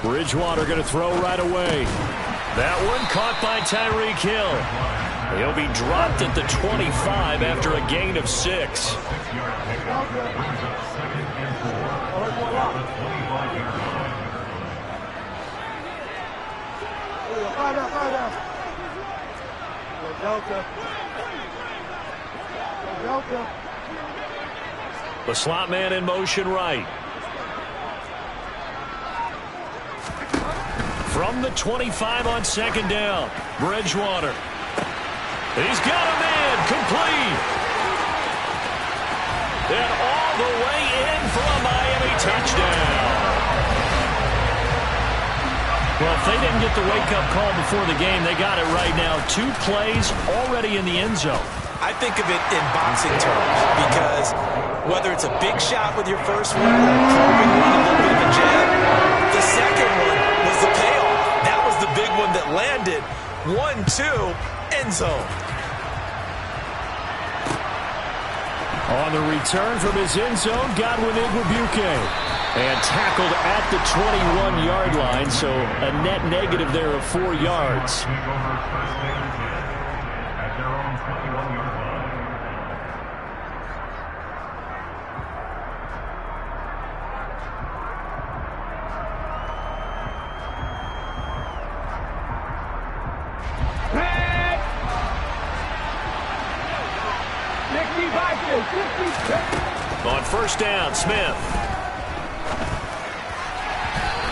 Bridgewater going to throw right away. That one caught by Tyreek Hill. He'll be dropped at the 25 after a gain of 6. The slot man in motion right. From the 25 on second down, Bridgewater. He's got a man, complete. And all the way in for a Miami touchdown. Well, if they didn't get the wake-up call before the game, they got it right now. 2 plays already in the end zone. I think of it in boxing terms because whether it's a big shot with your first one or a probing one, a little bit of a jab, the second one was the payoff. That was the big one that landed. 1-2, end zone. On the return from his end zone, Godwin Igwebuike. And tackled at the 21-yard line, so a net negative there of 4 yards. On first down, Smith.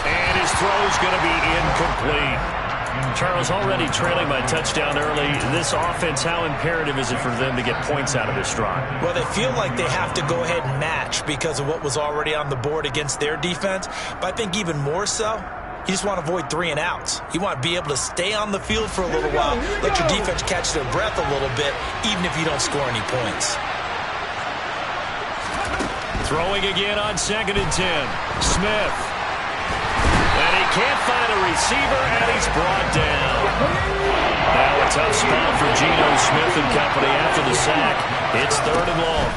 And his throw's going to be incomplete. Charles, already trailing by touchdown early. This offense, how imperative is it for them to get points out of this drive? Well, they feel like they have to go ahead and match because of what was already on the board against their defense. But I think even more so, you just want to avoid 3 and outs. You want to be able to stay on the field for a little while, let your defense catch their breath a little bit, even if you don't score any points. Throwing again on 2nd and 10. Smith. And he can't find a receiver, and he's brought down. Now a tough spot for Geno Smith and company after the sack. It's 3rd and long.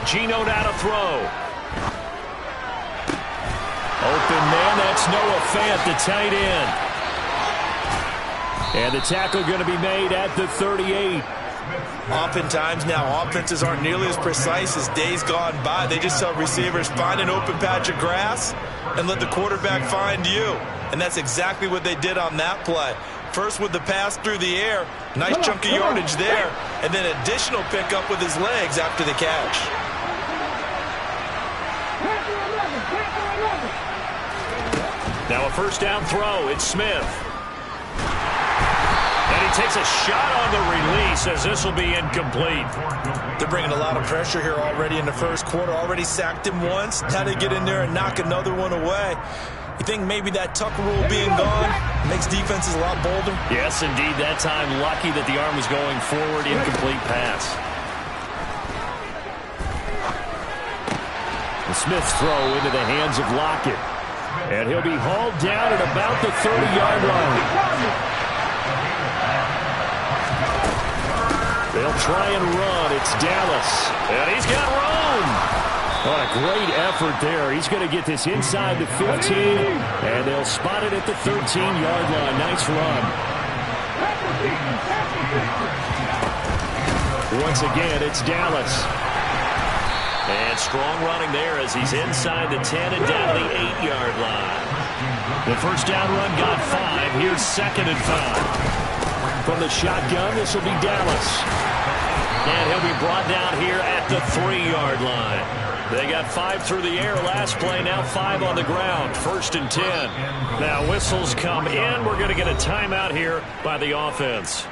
Geno now to throw. Open man, that's Noah Fant, the tight end. And the tackle going to be made at the 38. Oftentimes now, offenses aren't nearly as precise as days gone by. They just tell receivers, find an open patch of grass and let the quarterback find you. And that's exactly what they did on that play. First with the pass through the air, nice chunk of yardage there, and then additional pickup with his legs after the catch. Now a first down throw. It's Smith. And he takes a shot on the release as this will be incomplete. They're bringing a lot of pressure here already in the first quarter. Already sacked him once. Now they get in there and knock another one away. You think maybe that Tucker rule being gone makes defenses a lot bolder? Yes, indeed. That time, lucky that the arm was going forward. Incomplete pass. The Smith's throw into the hands of Lockett. And he'll be hauled down at about the 30-yard line. They'll try and run. It's Dallas. And he's got room. Oh, a great effort there. He's going to get this inside the 15, and they'll spot it at the 13-yard line. Nice run. Once again, it's Dallas. And strong running there as he's inside the 10 and down to the 8-yard line. The first down run got 5. Here's 2nd and 5. From the shotgun, this will be Dallas. And he'll be brought down here at the 3-yard line. They got 5 through the air last play, now 5 on the ground. 1st and 10. Now whistles come in. We're going to get a timeout here by the offense.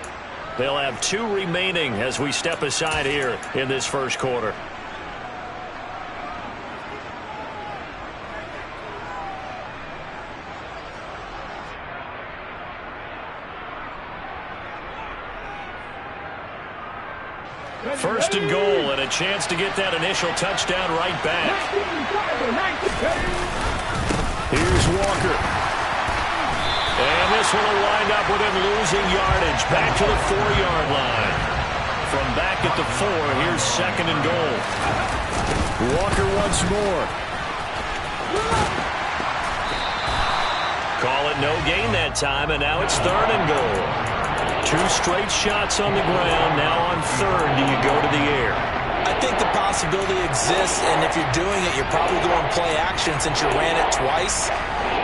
They'll have 2 remaining as we step aside here in this first quarter. First and goal, and a chance to get that initial touchdown right back. Here's Walker. And this one will wind up with him losing yardage. Back to the 4-yard line. From back at the 4, here's 2nd and goal. Walker once more. Call it no gain that time, and now it's 3rd and goal. 2 straight shots on the ground. Now on 3rd, do you go to the air? I think the possibility exists, and if you're doing it, you're probably going play action since you ran it twice.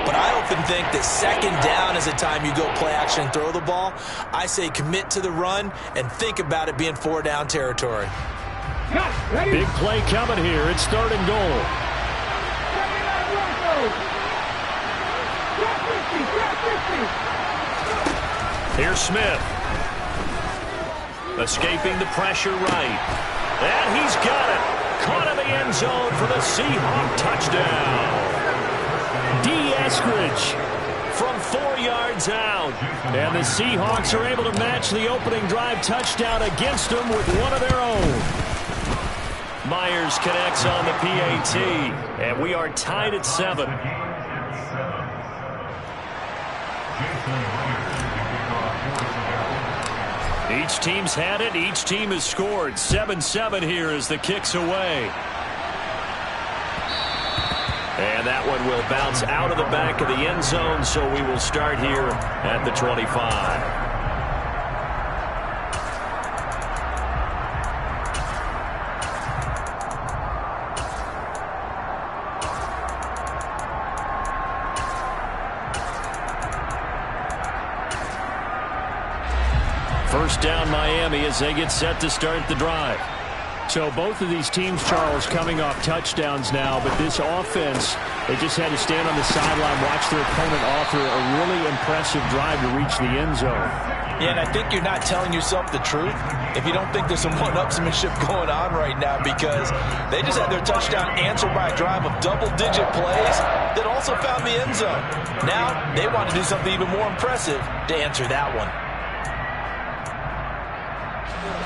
But I often think that 2nd down is the time you go play action and throw the ball. I say commit to the run and think about it being 4-down territory. Big play coming here. It's 3rd and goal. Here's Smith. Escaping the pressure right. And he's got it. Caught in the end zone for the Seahawk touchdown. D. Eskridge from 4 yards out. And the Seahawks are able to match the opening drive touchdown against them with one of their own. Myers connects on the PAT. And we are tied at 7. Each team's had it. Each team has scored. 7-7 here as the kick's away. And that one will bounce out of the back of the end zone, so we will start here at the 25. First down Miami as they get set to start the drive. So both of these teams, Charles, coming off touchdowns now, but this offense, they just had to stand on the sideline, watch their opponent offer a really impressive drive to reach the end zone. Yeah, and I think you're not telling yourself the truth if you don't think there's some one-upsmanship going on right now, because they just had their touchdown answered by a drive of double-digit plays that also found the end zone. Now they want to do something even more impressive to answer that one.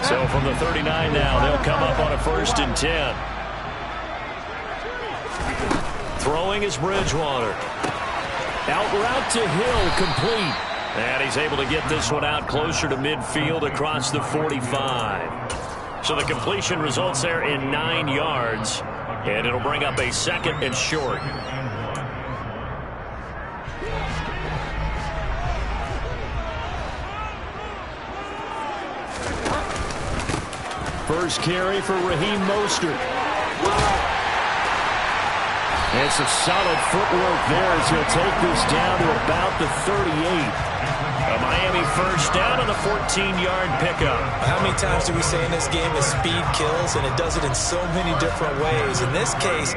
So from the 39 now, they'll come up on a 1st and 10. Throwing is Bridgewater. Out route to Hill, complete. And he's able to get this one out closer to midfield across the 45. So the completion results there in 9 yards. And it'll bring up a 2nd and short. First carry for Raheem Mostert. And some solid footwork there as he'll take this down to about the 38. A Miami first down on a 14-yard pickup. How many times do we say in this game that speed kills, and it does it in so many different ways? In this case,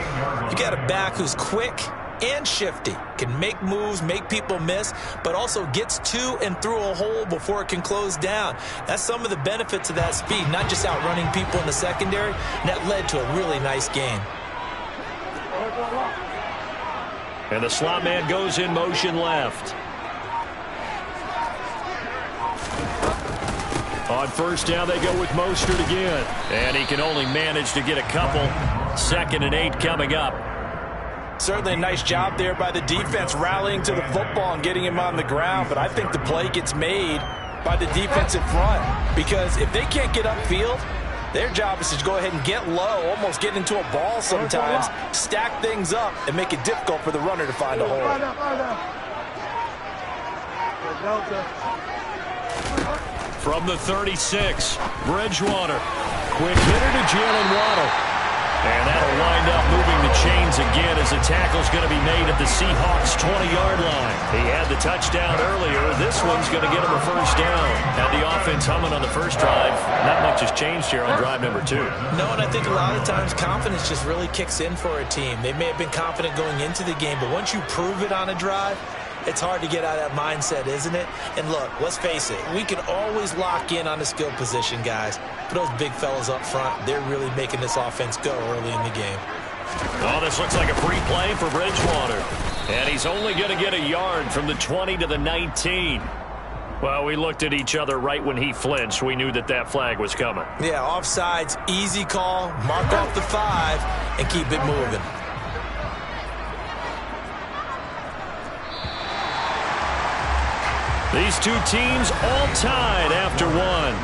you got a back who's quick and shifty. Can make moves, make people miss, but also gets to and through a hole before it can close down. That's some of the benefits of that speed, not just outrunning people in the secondary. And that led to a really nice game. And the slot man goes in motion left. On first down, they go with Mostert again. And he can only manage to get a couple. 2nd and 8 coming up. Certainly a nice job there by the defense rallying to the football and getting him on the ground. But I think the play gets made by the defensive front. Because if they can't get upfield, their job is to go ahead and get low, almost get into a ball sometimes, stack things up, and make it difficult for the runner to find a hole. From the 36, Bridgewater. Quick hitter to Jalen Waddle. And that'll wind up moving the chains again as the tackle's going to be made at the Seahawks' 20-yard line. He had the touchdown earlier. This one's going to get him a first down. Had the offense humming on the first drive. Not much has changed here on drive number 2. No, and I think a lot of times confidence just really kicks in for a team. They may have been confident going into the game, but once you prove it on a drive, it's hard to get out of that mindset, isn't it? And look, let's face it, we can always lock in on the skill position, guys. But those big fellas up front, they're really making this offense go early in the game. Oh, this looks like a free play for Bridgewater. And he's only going to get a yard from the 20 to the 19. Well, we looked at each other right when he flinched. We knew that that flag was coming. Yeah, offsides, easy call, mark off the 5, and keep it moving. These two teams all tied after one.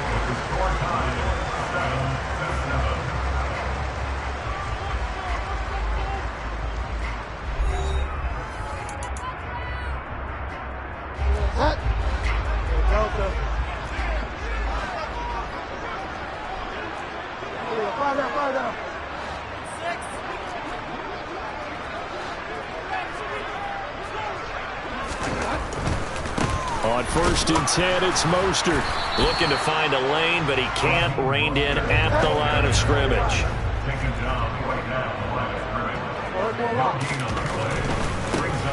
On 1st and 10, it's Mostert. Looking to find a lane, but he can't. Reined in at the line of scrimmage.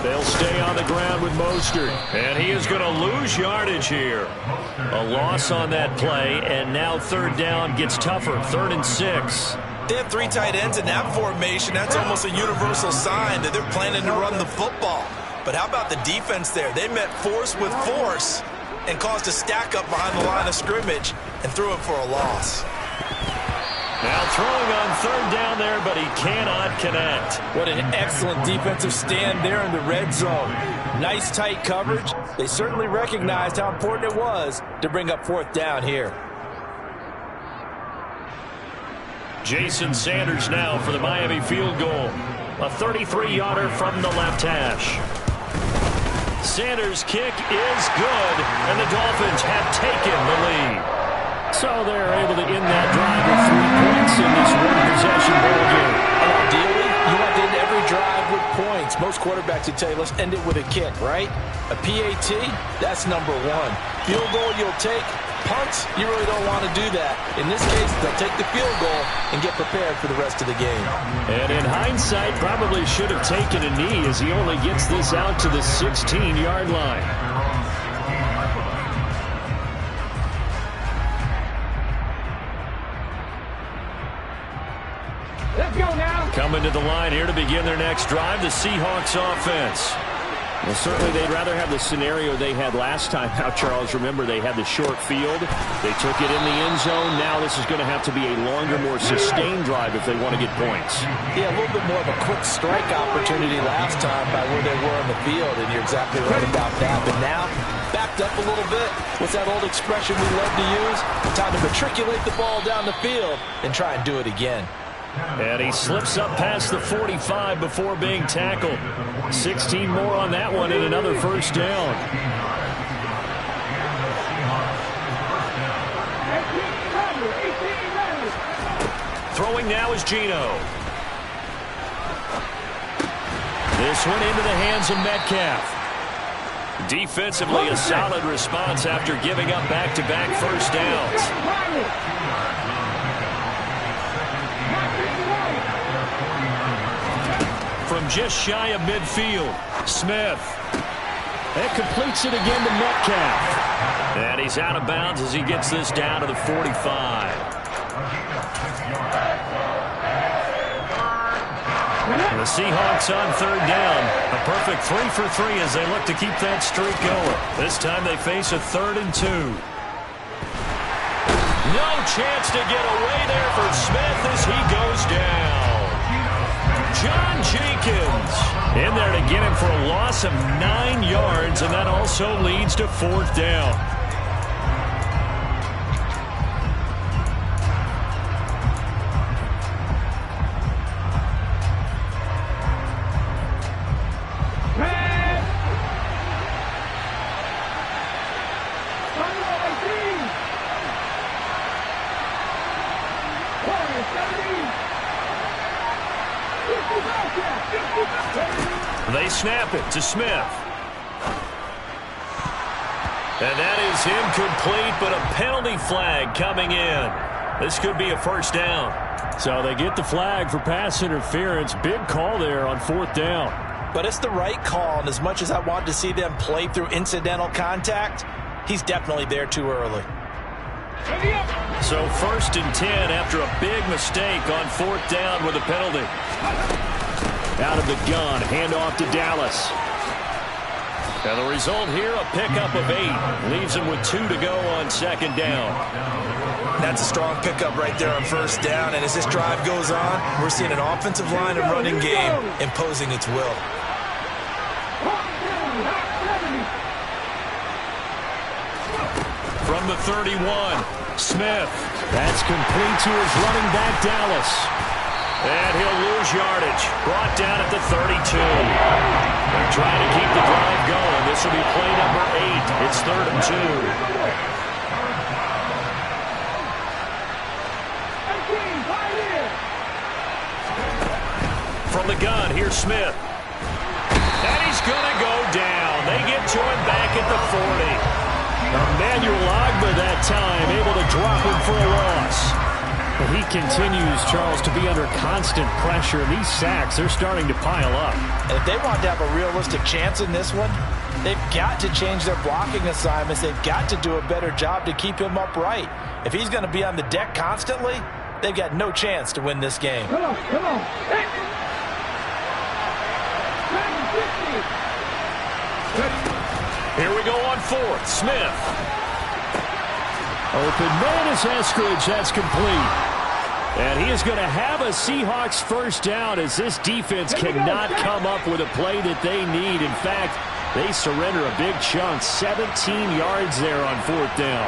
They'll stay on the ground with Mostert. And he is going to lose yardage here. A loss on that play, and now 3rd down gets tougher. 3rd and 6. They have 3 tight ends in that formation. That's almost a universal sign that they're planning to run the football. But how about the defense there? They met force with force and caused a stack up behind the line of scrimmage and threw it for a loss. Now throwing on 3rd down there, but he cannot connect. What an excellent defensive stand there in the red zone. Nice tight coverage. They certainly recognized how important it was to bring up 4th down here. Jason Sanders now for the Miami field goal. A 33-yarder from the left hash. Sanders' kick is good, and the Dolphins have taken the lead. So they're able to end that drive with 3 points in this one-possession ball game. Ideally, you want to end every drive with points. Most quarterbacks would tell you, let's end it with a kick, right? A PAT, that's number 1. Field goal you'll take. Punts, you really don't want to do that. In this case, they'll take the field goal and get prepared for the rest of the game. And in hindsight, probably should have taken a knee as he only gets this out to the 16-yard line. Let's go now. Coming to the line here to begin their next drive, the Seahawks offense. Well, certainly they'd rather have the scenario they had last time. Now, Charles, remember they had the short field. They took it in the end zone. Now this is going to have to be a longer, more sustained drive if they want to get points. Yeah, a little bit more of a quick strike opportunity last time by where they were on the field, and you're exactly right about that. But now, backed up a little bit. What's that old expression we love to use? Time to matriculate the ball down the field and try and do it again. And he slips up past the 45 before being tackled. 16 more on that one and another first down. Throwing now is Geno. This one into the hands of Metcalf. Defensively, a solid response after giving up back-to-back first downs. from just shy of midfield. Smith. And completes it again to Metcalf. And he's out of bounds as he gets this down to the 45. The Seahawks on third down. A perfect 3 for 3 as they look to keep that streak going. This time they face a 3rd and 2. No chance to get away there for Smith as he goes down. John Jenkins in there to get him for a loss of 9 yards, and that also leads to 4th down. They snap it to Smith. And that is incomplete, but a penalty flag coming in. This could be a 1st down. So they get the flag for pass interference. Big call there on 4th down. But it's the right call, and as much as I want to see them play through incidental contact, he's definitely there too early. So 1st and 10 after a big mistake on 4th down with a penalty. Out of the gun, handoff to Dallas. And the result here, a pickup of 8. Leaves him with 2 to go on 2nd down. That's a strong pickup right there on 1st down. And as this drive goes on, we're seeing an offensive line and running game imposing its will. From the 31, Smith. That's complete to his running back, Dallas. And he'll lose yardage. Brought down at the 32. They're trying to keep the drive going. This will be play number 8. It's 3rd and 2. From the gun, here's Smith. And he's going to go down. They get to him back at the 40. Emmanuel Ogbah that time, able to drop him for a loss. But he continues, Charles, to be under constant pressure. These sacks, they're starting to pile up. And if they want to have a realistic chance in this one, they've got to change their blocking assignments. They've got to do a better job to keep him upright. If he's going to be on the deck constantly, they've got no chance to win this game. Come on. Here we go on 4th. Smith. Open man is Eskridge. That's complete. And he is going to have a Seahawks 1st down as this defense cannot come up with a play that they need. In fact, they surrender a big chunk. 17 yards there on 4th down.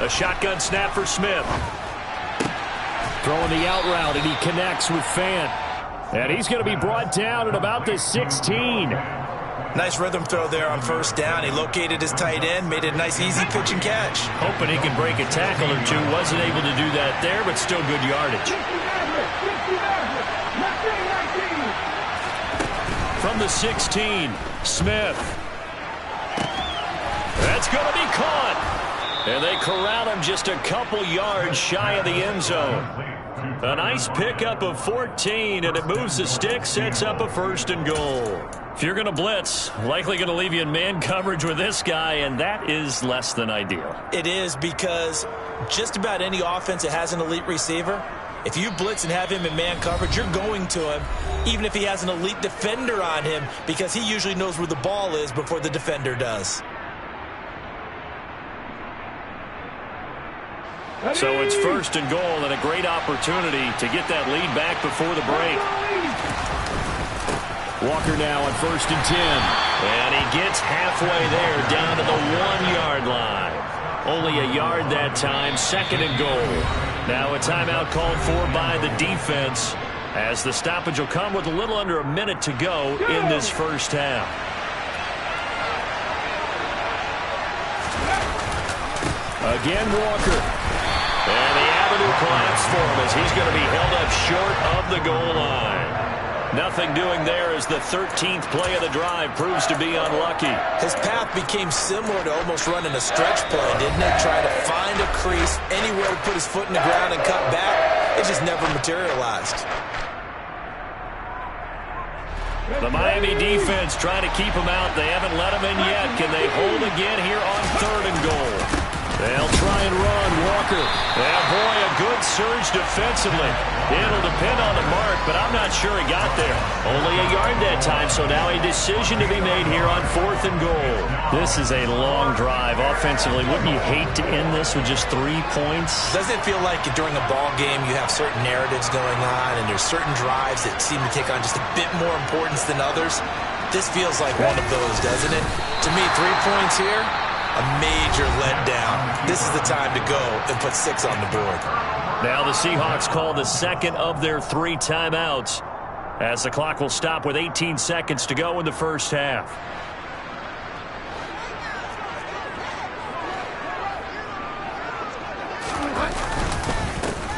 A shotgun snap for Smith. Throwing the out route, and he connects with Fant. And he's going to be brought down at about the 16. Nice rhythm throw there on 1st down. He located his tight end, made it a nice easy pitch and catch. Hoping he can break a tackle or two. Wasn't able to do that there, but still good yardage. From the 16, Smith. That's going to be caught. And they corral him just a couple yards shy of the end zone. A nice pickup of 14, and it moves the stick, sets up a 1st and goal. If you're going to blitz, likely going to leave you in man coverage with this guy, and that is less than ideal. It is, because just about any offense that has an elite receiver, if you blitz and have him in man coverage, you're going to him, even if he has an elite defender on him, because he usually knows where the ball is before the defender does. So it's 1st and goal, and a great opportunity to get that lead back before the break. Walker now on 1st and 10. And he gets halfway there, down to the 1-yard line. Only a yard that time, 2nd and goal. Now a timeout called for by the defense, as the stoppage will come with a little under a minute to go in this 1st half. Again, Walker. And the avenue collapsed for him as he's going to be held up short of the goal line. Nothing doing there as the 13th play of the drive proves to be unlucky. His path became similar to almost running a stretch play, didn't it? Trying to find a crease, anywhere to put his foot in the ground and cut back. it just never materialized. The Miami defense trying to keep them out. They haven't let them in yet. Can they hold again here on 3rd and goal? They'll try and run. Walker. And boy, a good surge defensively. It'll depend on the mark, but I'm not sure he got there. Only a yard that time, so now a decision to be made here on 4th and goal. This is a long drive offensively. Wouldn't you hate to end this with just 3 points? Doesn't it feel like during a ball game you have certain narratives going on and there's certain drives that seem to take on just a bit more importance than others? This feels like one of those, doesn't it? To me, 3 points here, a major letdown. This is the time to go and put 6 on the board. Now the Seahawks call the second of their 3 timeouts as the clock will stop with 18 seconds to go in the first half.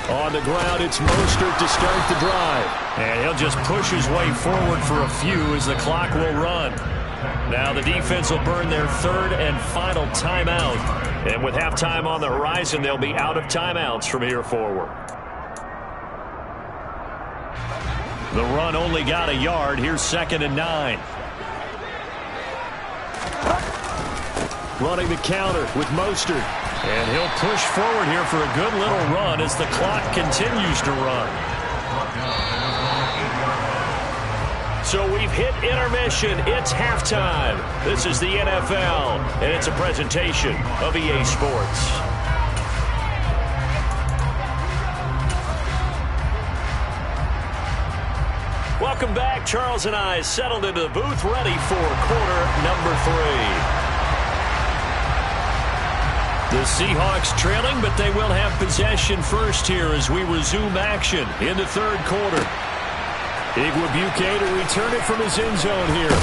On the ground, it's Mostert to start the drive. And he'll just push his way forward for a few as the clock will run. Now the defense will burn their 3rd and final timeout. And with halftime on the horizon, they'll be out of timeouts from here forward. The run only got a yard. Here's 2nd and 9. Running the counter with Mostert. And he'll push forward here for a good little run as the clock continues to run. So we've hit intermission. It's halftime. This is the NFL, and it's a presentation of EA Sports. Welcome back. Charles and I settled into the booth, ready for quarter number 3. The Seahawks trailing, but they will have possession first here as we resume action in the 3rd quarter. Igwebuike to return it from his end zone here.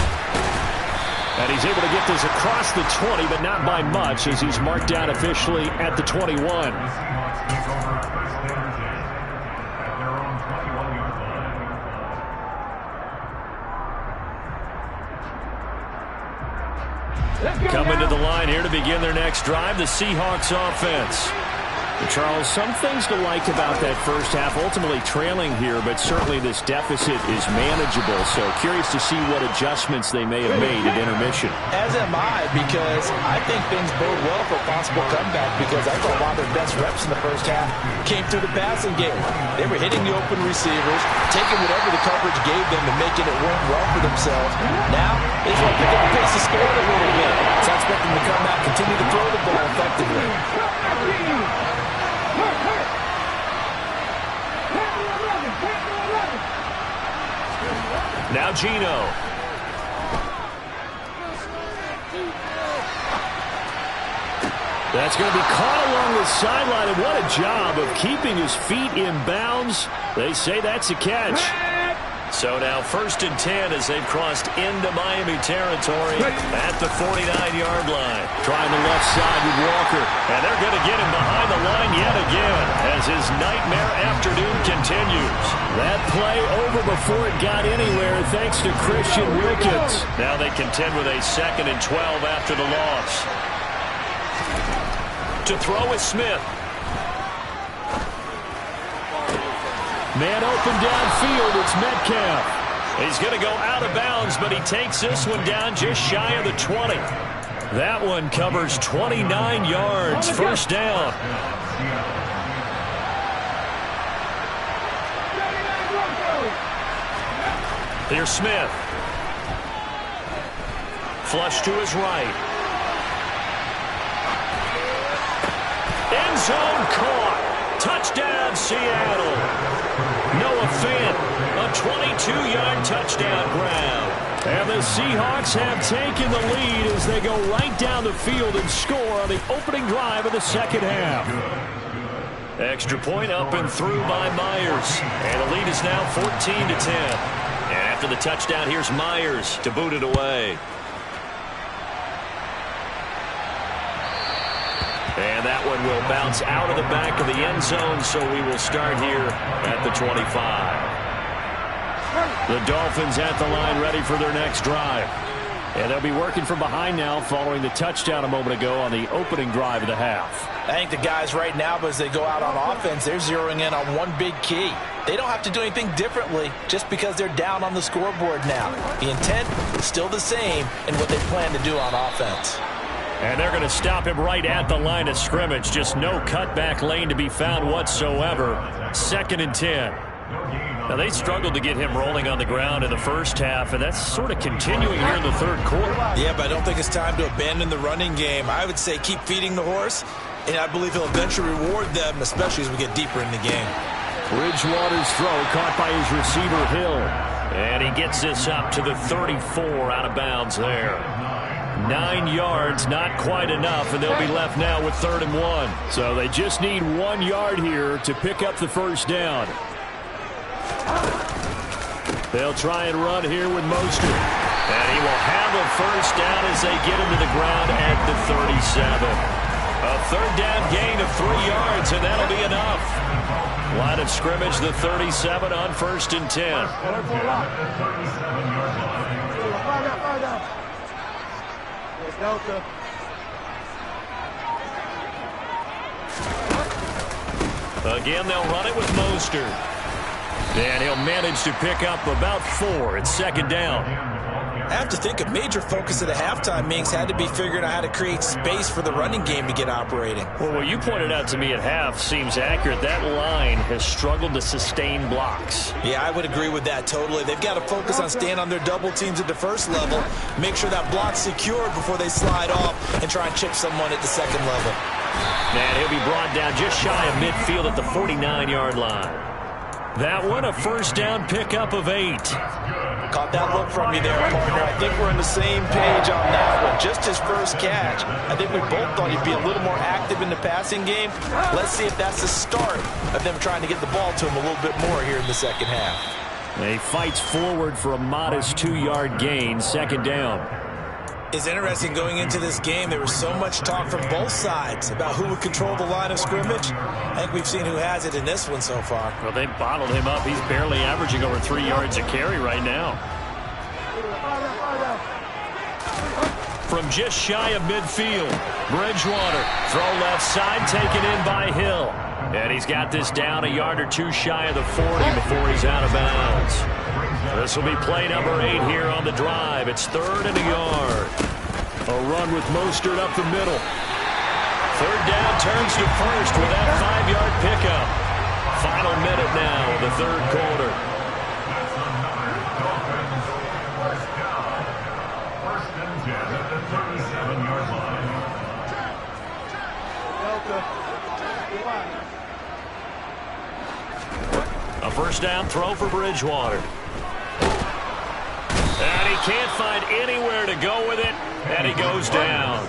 And he's able to get this across the 20, but not by much as he's marked down officially at the 21. Coming to the line here to begin their next drive, the Seahawks offense. Charles, some things to like about that first half, ultimately trailing here, but certainly this deficit is manageable. So curious to see what adjustments they may have made at intermission. As am I, because I think things bode well for a possible comeback, because I thought a lot of their best reps in the first half came through the passing game. They were hitting the open receivers, taking whatever the coverage gave them and making it work well for themselves. Now, they just want to pick up the pace of scoring a little bit. So I expect them to come out, continue to throw the ball effectively. Now Gino. That's going to be caught along the sideline, and what a job of keeping his feet in bounds. They say that's a catch. So now 1st and 10 as they've crossed into Miami territory at the 49-yard line. Trying the left side with Walker, and they're going to get him behind the line yet again as his nightmare afternoon continues. That play over before it got anywhere thanks to Christian Wilkins. Now they contend with a 2nd and 12 after the loss. To throw is Smith. Man open downfield, it's Metcalf. He's going to go out of bounds, but he takes this one down just shy of the 20. That one covers 29 yards, 1st down. Here's Smith. Flush to his right. End zone caught. Touchdown, Seattle. Noah Fant, a 22-yard touchdown grab. And the Seahawks have taken the lead as they go right down the field and score on the opening drive of the 2nd half. Extra point up and through by Myers. And the lead is now 14-10. And after the touchdown, here's Myers to boot it away. And that one will bounce out of the back of the end zone, so we will start here at the 25. The Dolphins at the line ready for their next drive. And they'll be working from behind now following the touchdown a moment ago on the opening drive of the half. I think the guys right now, as they go out on offense, they're zeroing in on one big key. They don't have to do anything differently just because they're down on the scoreboard now. The intent is still the same in what they plan to do on offense. And they're going to stop him right at the line of scrimmage. Just no cutback lane to be found whatsoever. 2nd and 10. Now, they struggled to get him rolling on the ground in the first half, and that's sort of continuing here in the third quarter. Yeah, but I don't think it's time to abandon the running game. I would say keep feeding the horse, and I believe he'll eventually reward them, especially as we get deeper in the game. Bridgewater's throw caught by his receiver, Hill. And he gets this up to the 34 out of bounds there. 9 yards, not quite enough, and they'll be left now with 3rd and 1. So they just need 1 yard here to pick up the first down. They'll try and run here with Mostert. And he will have a first down as they get him to the ground at the 37. A 3rd down gain of 3 yards, and that'll be enough. Line of scrimmage, the 37 on 1st and 10. Again, they'll run it with Mostert. And he'll manage to pick up about 4 at 2nd down. I have to think a major focus of the halftime meetings had to be figuring out how to create space for the running game to get operating. Well, what you pointed out to me at half seems accurate. That line has struggled to sustain blocks. Yeah, I would agree with that totally. They've got to focus on staying on their double teams at the first level, make sure that block's secured before they slide off and try and chip someone at the 2nd level. And he'll be brought down just shy of midfield at the 49-yard line. That one, a first down pickup of 8. Caught that look from you there, partner. I think we're on the same page on that one. Just his first catch. I think we both thought he'd be a little more active in the passing game. Let's see if that's the start of them trying to get the ball to him a little bit more here in the second half. He fights forward for a modest 2-yard gain, 2nd down. It's interesting going into this game. There was so much talk from both sides about who would control the line of scrimmage. I think we've seen who has it in this one so far. Well, they bottled him up. He's barely averaging over 3 yards a carry right now. From just shy of midfield, Bridgewater, throw left side, taken in by Hill. And he's got this down a yard or 2 shy of the 40 before he's out of bounds. This will be play number 8 here on the drive. It's 3rd and a yard. A run with Mostert up the middle. 3rd down turns to 1st with that 5-yard pickup. Final minute now of the 3rd quarter. A first down throw for Bridgewater. And he can't find anywhere to go with it, and he goes down.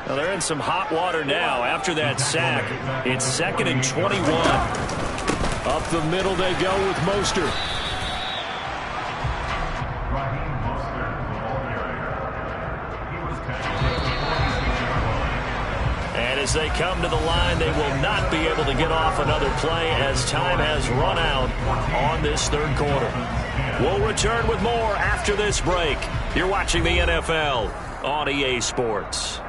Now they're in some hot water now after that sack. It's 2nd and 21. Up the middle they go with Mostert. And as they come to the line, they will not be able to get off another play as time has run out on this 3rd quarter. We'll return with more after this break. You're watching the NFL on EA Sports.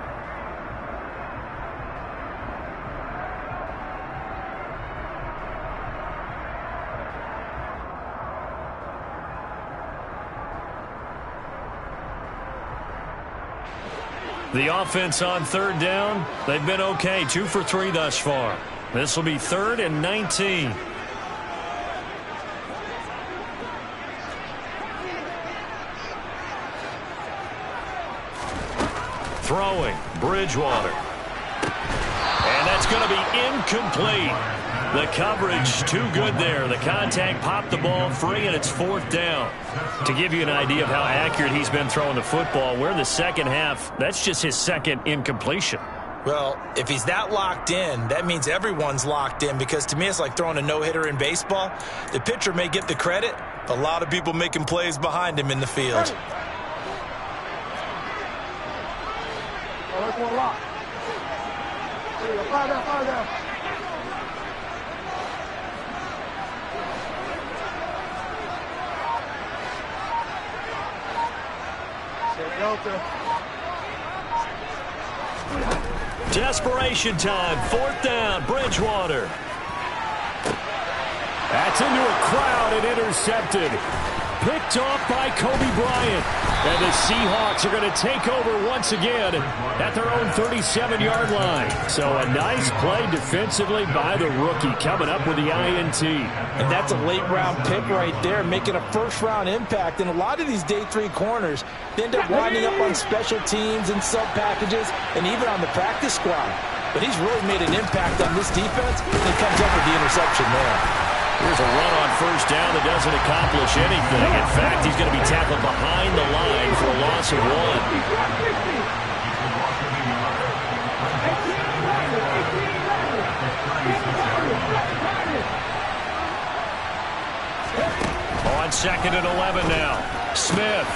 The offense on 3rd down, they've been okay. 2 for 3 thus far. This will be 3rd and 19. Throwing, Bridgewater. And that's going to be incomplete. The coverage too good there. The contact popped the ball free, and it's 4th down. To give you an idea of how accurate he's been throwing the football, we're in the second half. That's just his 2nd incompletion. Well, if he's that locked in, that means everyone's locked in, because to me it's like throwing a no-hitter in baseball. The pitcher may get the credit. A lot of people making plays behind him in the field. Desperation time. 4th down. Bridgewater. That's into a crowd and intercepted. Picked off by Kobe Bryant. And the Seahawks are going to take over once again at their own 37-yard line. So a nice play defensively by the rookie coming up with the INT. And that's a late-round pick right there, making a first-round impact. And a lot of these day 3 corners, they end up winding up on special teams and sub-packages and even on the practice squad. But he's really made an impact on this defense, and he comes up with the interception there. Here's a run on 1st down that doesn't accomplish anything. In fact, he's going to be tackled behind the line for a loss of 1. On 2nd and 11 now. Smith,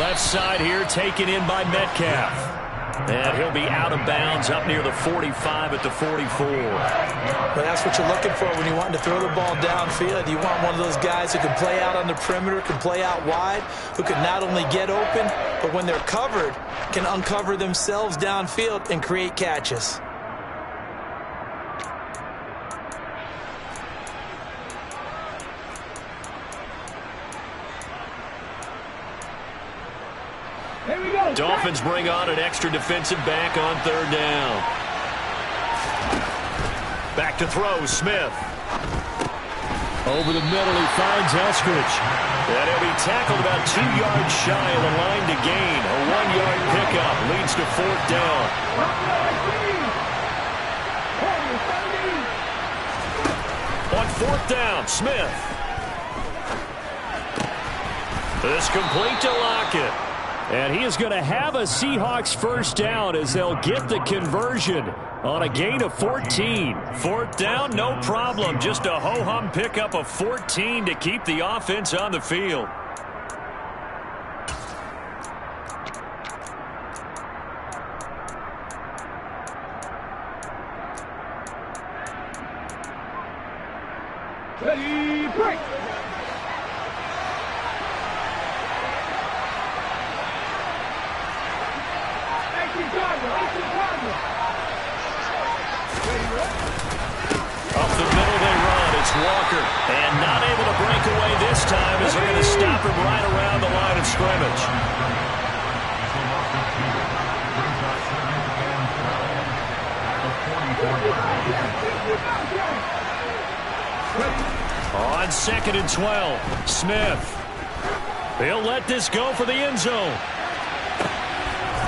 left side here, taken in by Metcalf. And he'll be out of bounds up near the 45 at the 44. Well, that's what you're looking for when you want to throw the ball downfield. You want one of those guys who can play out on the perimeter, can play out wide, who can not only get open, but when they're covered, can uncover themselves downfield and create catches. Dolphins bring on an extra defensive back on 3rd down. Back to throw, Smith. Over the middle, he finds Eskridge. And he'll be tackled about 2 yards shy of the line to gain. A 1-yard pickup leads to 4th down. On 4th down, Smith. This complete to Lockett. And he is going to have a Seahawks 1st down as they'll get the conversion on a gain of 14. 4th down, no problem. Just a ho-hum pickup of 14 to keep the offense on the field. Ready, break! Up the middle they run. It's Walker. And not able to break away this time as they're going to stop him right around the line of scrimmage. On 2nd and 12, Smith. He'll let this go for the end zone.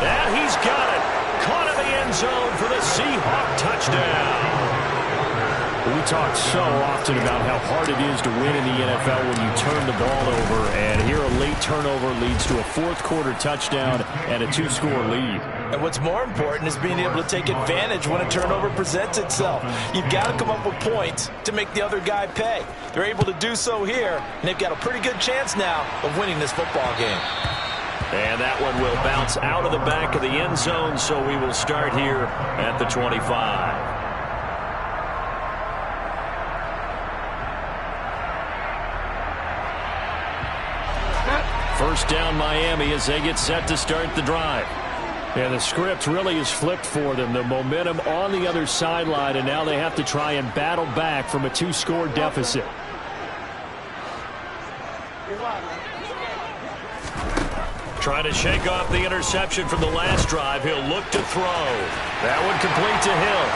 And he's got it. Caught in the end zone for the Seahawk touchdown. We talk so often about how hard it is to win in the NFL when you turn the ball over. And here a late turnover leads to a 4th quarter touchdown and a 2-score lead. And what's more important is being able to take advantage when a turnover presents itself. You've got to come up with points to make the other guy pay. They're able to do so here, and they've got a pretty good chance now of winning this football game. And that one will bounce out of the back of the end zone, so we will start here at the 25. 1st down Miami as they get set to start the drive. Yeah, the script really is flipped for them. The momentum on the other sideline, and now they have to try and battle back from a 2-score deficit. Trying to shake off the interception from the last drive. He'll look to throw. That one complete to Hill.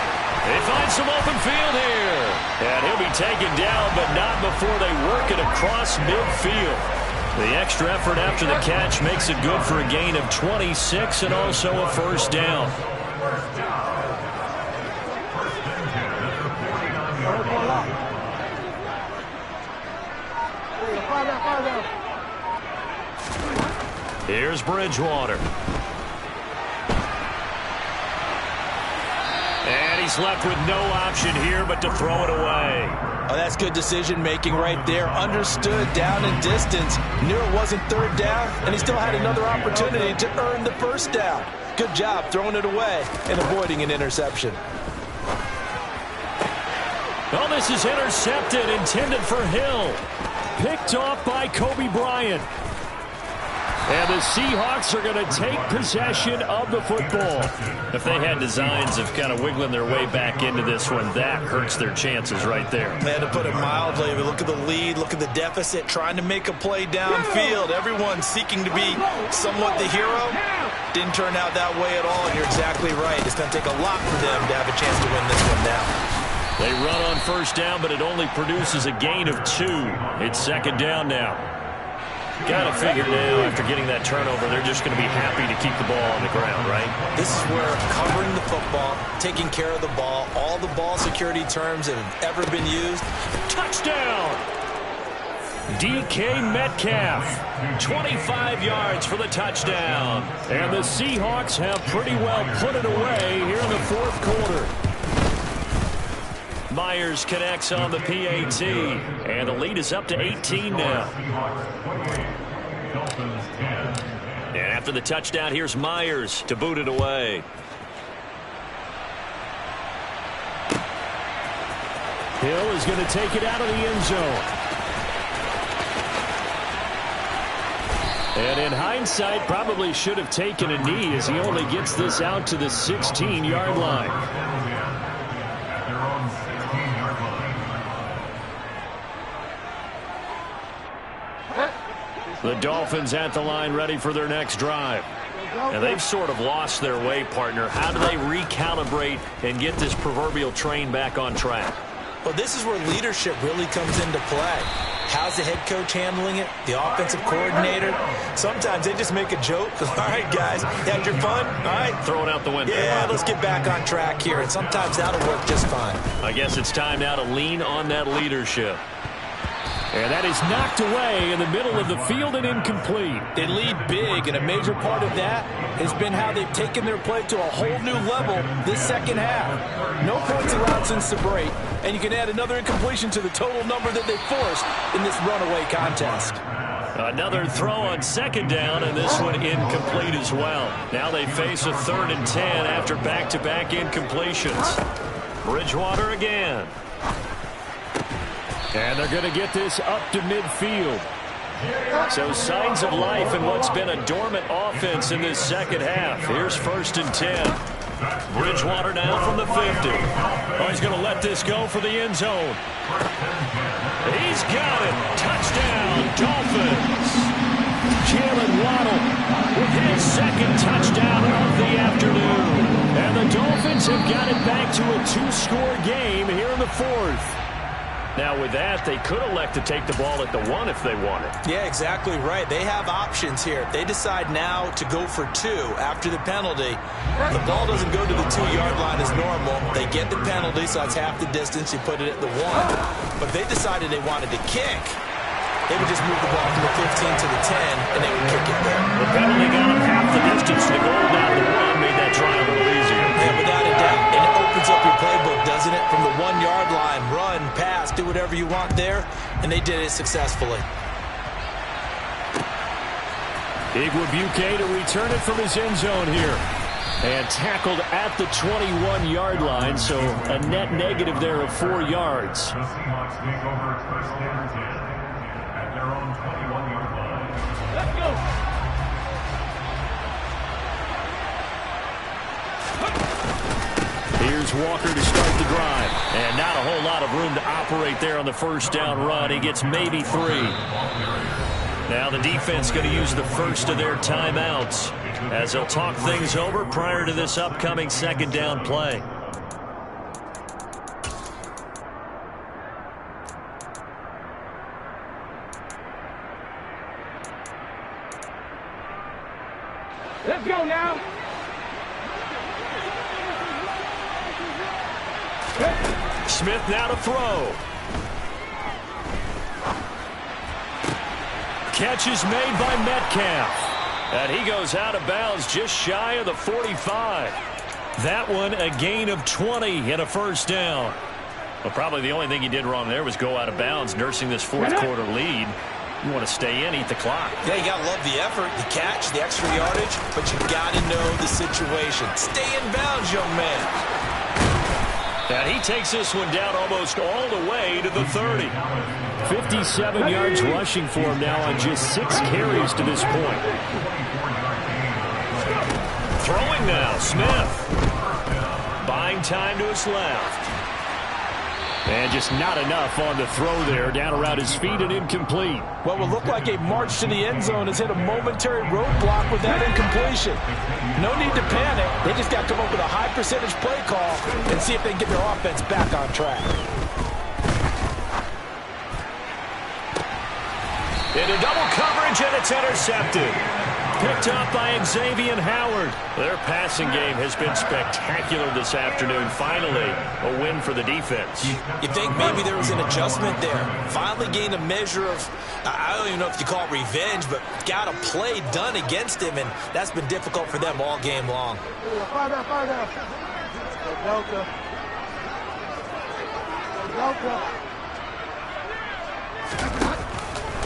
They find some open field here. And he'll be taken down, but not before they work it across midfield. The extra effort after the catch makes it good for a gain of 26 and also a 1st down. Here's Bridgewater. And he's left with no option here but to throw it away. Oh, that's good decision-making right there. Understood down and distance. Knew it wasn't 3rd down, and he still had another opportunity to earn the 1st down. Good job throwing it away and avoiding an interception. Well, this is intercepted, intended for Hill. Picked off by Kobe Bryant. And the Seahawks are going to take possession of the football. If they had designs of kind of wiggling their way back into this one, that hurts their chances right there. Man, to put it mildly, look at the lead, look at the deficit, trying to make a play downfield. Everyone seeking to be somewhat the hero. Didn't turn out that way at all, and you're exactly right. It's going to take a lot for them to have a chance to win this one now. They run on first down, but it only produces a gain of 2. It's second down now. Got to figure now, after getting that turnover, they're just going to be happy to keep the ball on the ground, right? This is where covering the football, taking care of the ball, all the ball security terms that have ever been used. Touchdown! DK Metcalf, 25 yards for the touchdown. And the Seahawks have pretty well put it away here in the fourth quarter. Myers connects on the PAT, and the lead is up to 18 now. And after the touchdown, here's Myers to boot it away. Hill is going to take it out of the end zone. And in hindsight, probably should have taken a knee as he only gets this out to the 16-yard line. The Dolphins at the line ready for their next drive. And they've sort of lost their way, partner. How do they recalibrate and get this proverbial train back on track? Well, this is where leadership really comes into play. How's the head coach handling it? The offensive coordinator? Sometimes they just make a joke. All right, guys, you had your fun? All right. Throw it out the window. Yeah, let's get back on track here. And sometimes that'll work just fine. I guess it's time now to lean on that leadership. And that is knocked away in the middle of the field and incomplete. They lead big, and a major part of that has been how they've taken their play to a whole new level this second half. No points allowed since the break, and you can add another incompletion to the total number that they forced in this runaway contest. Another throw on second down, and this one incomplete as well. Now they face a 3rd and 10 after back-to-back incompletions. Bridgewater again. And they're going to get this up to midfield. So signs of life in what's been a dormant offense in this second half. Here's 1st and 10. Bridgewater now from the 50. Oh, he's going to let this go for the end zone. He's got it. Touchdown, Dolphins. Jalen Waddle with his second touchdown of the afternoon. And the Dolphins have got it back to a 2-score game here in the fourth. Now, with that, they could elect to take the ball at the 1 if they wanted. Yeah, exactly right. They have options here. If they decide now to go for 2 after the penalty, the ball doesn't go to the 2-yard line as normal. They get the penalty, so it's half the distance. You put it at the 1. But if they decided they wanted to kick, they would just move the ball from the 15 to the 10, and they would kick it there. The penalty got them half the distance to go down to 1, made that try a little easier. Yeah, without a doubt. And it opens up your playbook, doesn't it? From the 1-yard line, run, pass, do whatever you want there, and they did it successfully. Igwebuike to return it from his end zone here. And tackled at the 21-yard line, so a net negative there of 4 yards. Let's go. Here's Walker to start the drive. And not a whole lot of room to operate there on the first down run. He gets maybe 3. Now the defense going to use the first of their timeouts as they'll talk things over prior to this upcoming second down play. Let's go now. Smith now to throw. Catch is made by Metcalf. And he goes out of bounds just shy of the 45. That one a gain of 20 and a first down. Well, probably the only thing he did wrong there was go out of bounds, nursing this fourth quarter lead. You want to stay in, eat the clock. Yeah, you got to love the effort, the catch, the extra yardage, but you got to know the situation. Stay in bounds, young man. And he takes this one down almost all the way to the 30. 57 yards rushing for him now on just 6 carries to this point. Throwing now, Smith. Buying time to his left. And just not enough on the throw there. Down around his feet and incomplete. What will look like a march to the end zone has hit a momentary roadblock with that incompletion. No need to panic. They just got to come up with a high percentage play call and see if they can get their offense back on track. Into double coverage, and it's intercepted. Picked up by Xavier Howard. Their passing game has been spectacular this afternoon. Finally, a win for the defense. You think maybe there was an adjustment there. Finally gained a measure of, I don't even know if you call it revenge, but got a play done against him, and that's been difficult for them all game long.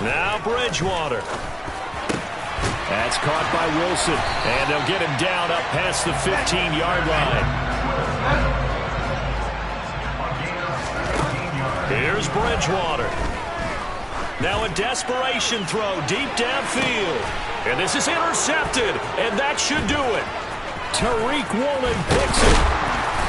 Now Bridgewater. That's caught by Wilson. And they'll get him down up past the 15-yard line. Here's Bridgewater. Now a desperation throw deep downfield. And this is intercepted. And that should do it. Tariq Woolen picks it.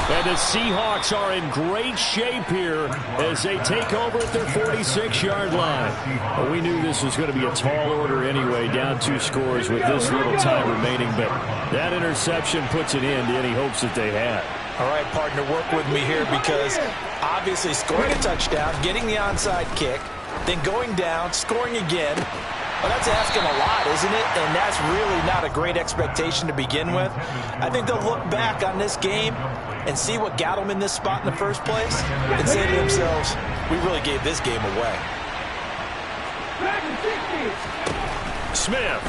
And the Seahawks are in great shape here as they take over at their 46-yard line. Well, we knew this was going to be a tall order anyway, down 2 scores with this little time remaining. But that interception puts an end to any hopes that they had. All right, partner, work with me here because obviously scoring a touchdown, getting the onside kick, then going down, scoring again. Well, that's asking a lot, isn't it? And that's really not a great expectation to begin with. I think they'll look back on this game and see what got them in this spot in the first place and say to themselves, we really gave this game away. Smith.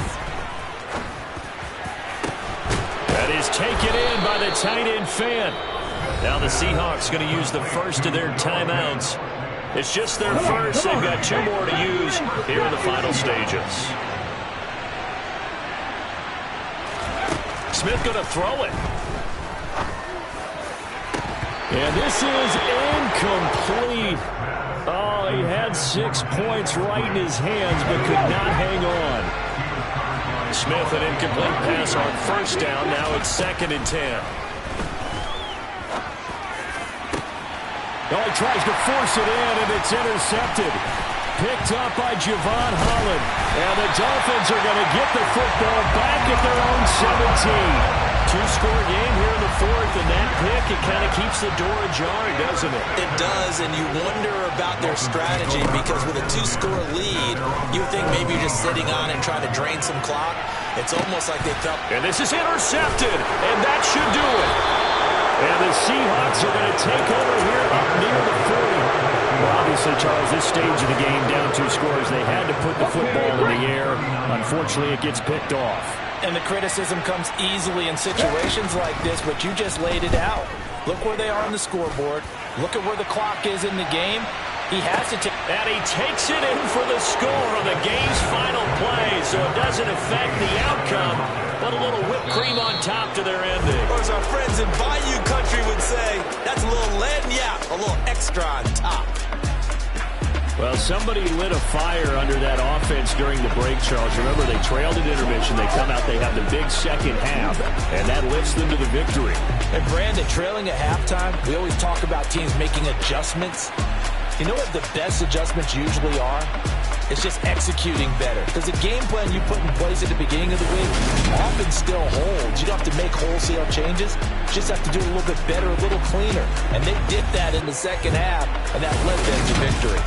That is taken in by the tight end Fant. Now the Seahawks going to use the first of their timeouts. It's just their first. They've got 2 more to use here in the final stages. Smith going to throw it. And this is incomplete. Oh, he had 6 points right in his hands but could not hang on. Smith, an incomplete pass on first down. Now it's 2nd and 10. Oh, he tries to force it in, and it's intercepted. Picked up by Javon Holland. And the Dolphins are going to get the football back at their own 17. 2-score game here in the 4th, and that pick, it kind of keeps the door ajar, doesn't it? It does, and you wonder about their strategy because with a 2-score lead, you think maybe you're just sitting on and trying to drain some clock. It's almost like they felt. And this is intercepted, and that should do it. And the Seahawks are going to take over here up near the 40. Well, obviously, Charles, this stage of the game, down 2 scores, they had to put the football in the air. Unfortunately, it gets picked off. And the criticism comes easily in situations like this, but you just laid it out. Look where they are on the scoreboard. Look at where the clock is in the game. He has to take. And he takes it in for the score on the game's final play, so it doesn't affect the outcome, but a little whipped cream on top to their ending. Or as our friends in Bayou Country would say, that's a little lagniappe, a little extra on top. Well, somebody lit a fire under that offense during the break, Charles. Remember, they trailed at intermission. They come out, they have the big second half, and that lifts them to the victory. And Brandon, trailing at halftime, we always talk about teams making adjustments. You know what the best adjustments usually are? It's just executing better. Because the game plan you put in place at the beginning of the week often still holds. You don't have to make wholesale changes. You just have to do it a little bit better, a little cleaner. And they did that in the second half, and that led them to victory.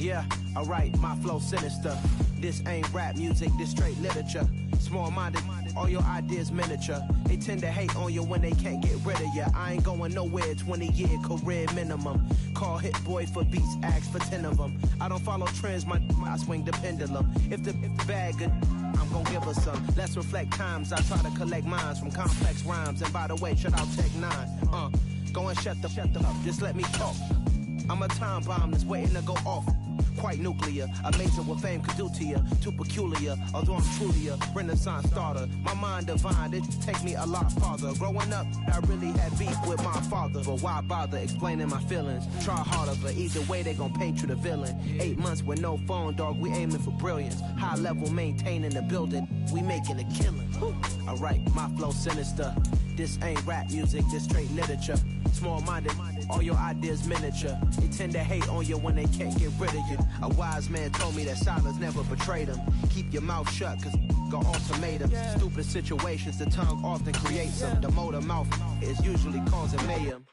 Yeah, alright, my flow sinister. This ain't rap music, this straight literature. Small-minded, all your ideas miniature. They tend to hate on you when they can't get rid of you. I ain't going nowhere, 20-year career minimum. Call Hit Boy for beats, ask for 10 of them. I don't follow trends, I swing the pendulum. If the bag good, I'm gonna give her some. Let's reflect times, I try to collect minds from complex rhymes. And by the way, shout out Tech 9. Go and shut the up, just let me talk. I'm a time bomb that's waiting to go off. Quite nuclear, amazing what fame could do to you. Too peculiar, although I'm truly a renaissance starter. My mind divine, it take me a lot farther. Growing up, I really had beef with my father. But why bother explaining my feelings? Try harder, but either way they gon' paint you the villain. 8 months with no phone, dog, we aiming for brilliance. High level maintaining the building, we making a killing. Alright, my flow sinister. This ain't rap music, this straight literature. Small-minded, all your ideas miniature. They tend to hate on you when they can't get rid of you. A wise man told me that silence never betrayed him. Keep your mouth shut, cause got ultimatums. Stupid situations, the tongue often creates them. The motor mouth is usually causing mayhem.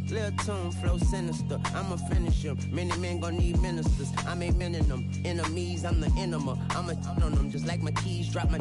Lil' tune, flow sinister, I'ma finish him. Many men gon' need ministers, I'm aiming them. Enemies, I'm the enema, I'ma on them. Just like my keys, drop my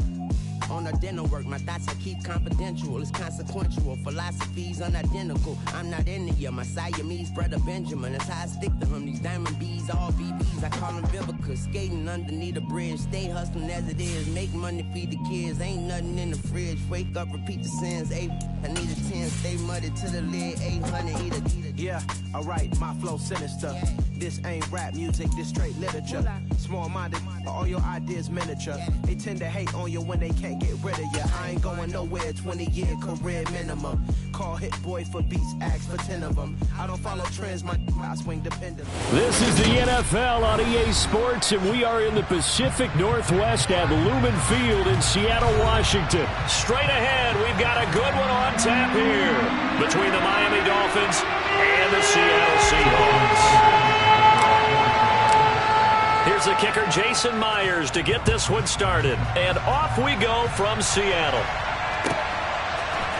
on the dinner work. My thoughts I keep confidential, it's consequential. Philosophies unidentical, I'm not in you. My Siamese brother Benjamin, that's how I stick to him. These diamond bees, all BBs, I call them Vivica. Skating underneath the bridge, stay hustling as it is. Make money, feed the kids, ain't nothing in the fridge. Wake up, repeat the sins, I need a 10, stay muddy to the lid, 800, eat a. Yeah, alright, my flow sinister. This ain't rap music, this straight literature. Small-minded, all your ideas miniature. They tend to hate on you when they can't get rid of you. I ain't going nowhere, 20-year career minimum. Call Hit Boy for beats, ask for 10 of them. I don't follow trends, I swing the pendulum. This is the NFL on EA Sports, and we are in the Pacific Northwest at Lumen Field in Seattle, Washington. Straight ahead, we've got a good one on tap here between the Miami Dolphins and the Seattle Seahawks. Here's the kicker, Jason Myers, to get this one started. And off we go from Seattle.